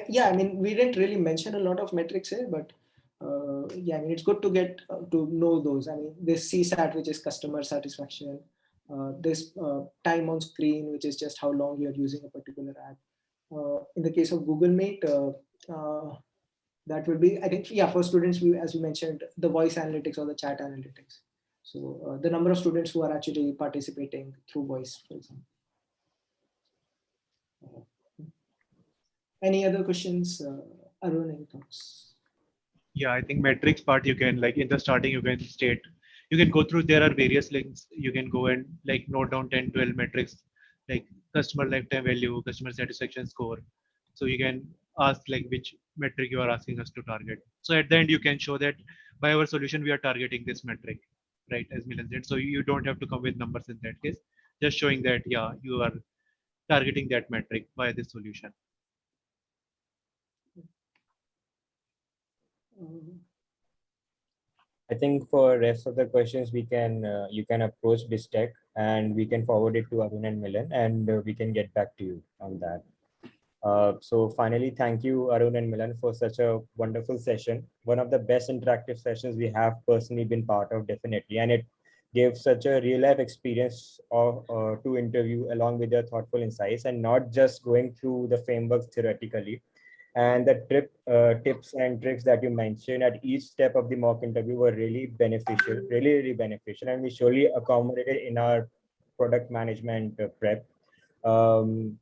Yeah, I mean, we didn't really mention a lot of metrics here, but yeah, I mean, it's good to get to know those. I mean, this CSAT, which is customer satisfaction, this time on screen, which is just how long you're using a particular app. In the case of Google Meet, that will be, I think, yeah, for students, as we mentioned, the voice analytics or the chat analytics. So the number of students who are actually participating through voice, for example. Any other questions? Arun, any thoughts? Yeah, I think metrics part, you can, like in the starting, you can state, you can go through, there are various links, you can go and like note down 10, 12 metrics, like customer lifetime value, customer satisfaction score. So you can ask like which metric you are asking us to target. So at the end, you can show that by our solution, we are targeting this metric, right, as Milan said. So you don't have to come with numbers in that case, just showing that, yeah, you are targeting that metric by this solution. I think for rest of the questions, we can you can approach BizTech and we can forward it to Arun and Milan, and we can get back to you on that. So finally, thank you, Arun and Milan, for such a wonderful session. One of the best interactive sessions we have personally been part of, definitely, and it gave such a real life experience of to interview along with your thoughtful insights, and not just going through the frameworks theoretically. And the tips and tricks that you mentioned at each step of the mock interview were really beneficial, really beneficial, and we surely accommodated in our product management prep. And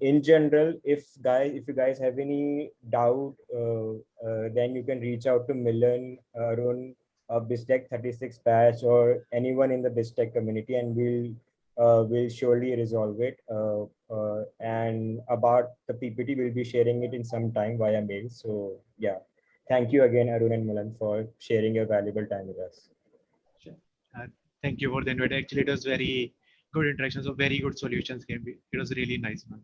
in general, if you guys have any doubt, then you can reach out to Milan, Arun, BizTech 36 batch, or anyone in the BizTech community, and we'll surely resolve it. And about the PPT, we'll be sharing it in some time via mail. So yeah, thank you again, Arun and Milan, for sharing your valuable time with us. Sure. Thank you for the invite. Actually, it was very good interactions, so very good solutions came. It was really nice, man.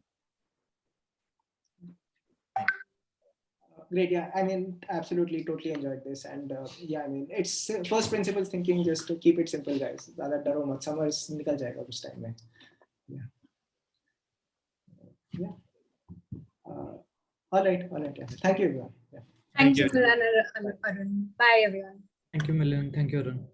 Great. Yeah, I mean, absolutely, totally enjoyed this. And yeah, I mean, it's first principles thinking, just to keep it simple, guys. Zyada daro mat, summers nikal jayega kuch time mein. Yeah. Yeah. All right. Yeah. Thank you, everyone. Yeah. Thank you, Milan and Arun. Bye, everyone. Thank you, Milan. Thank you, Arun.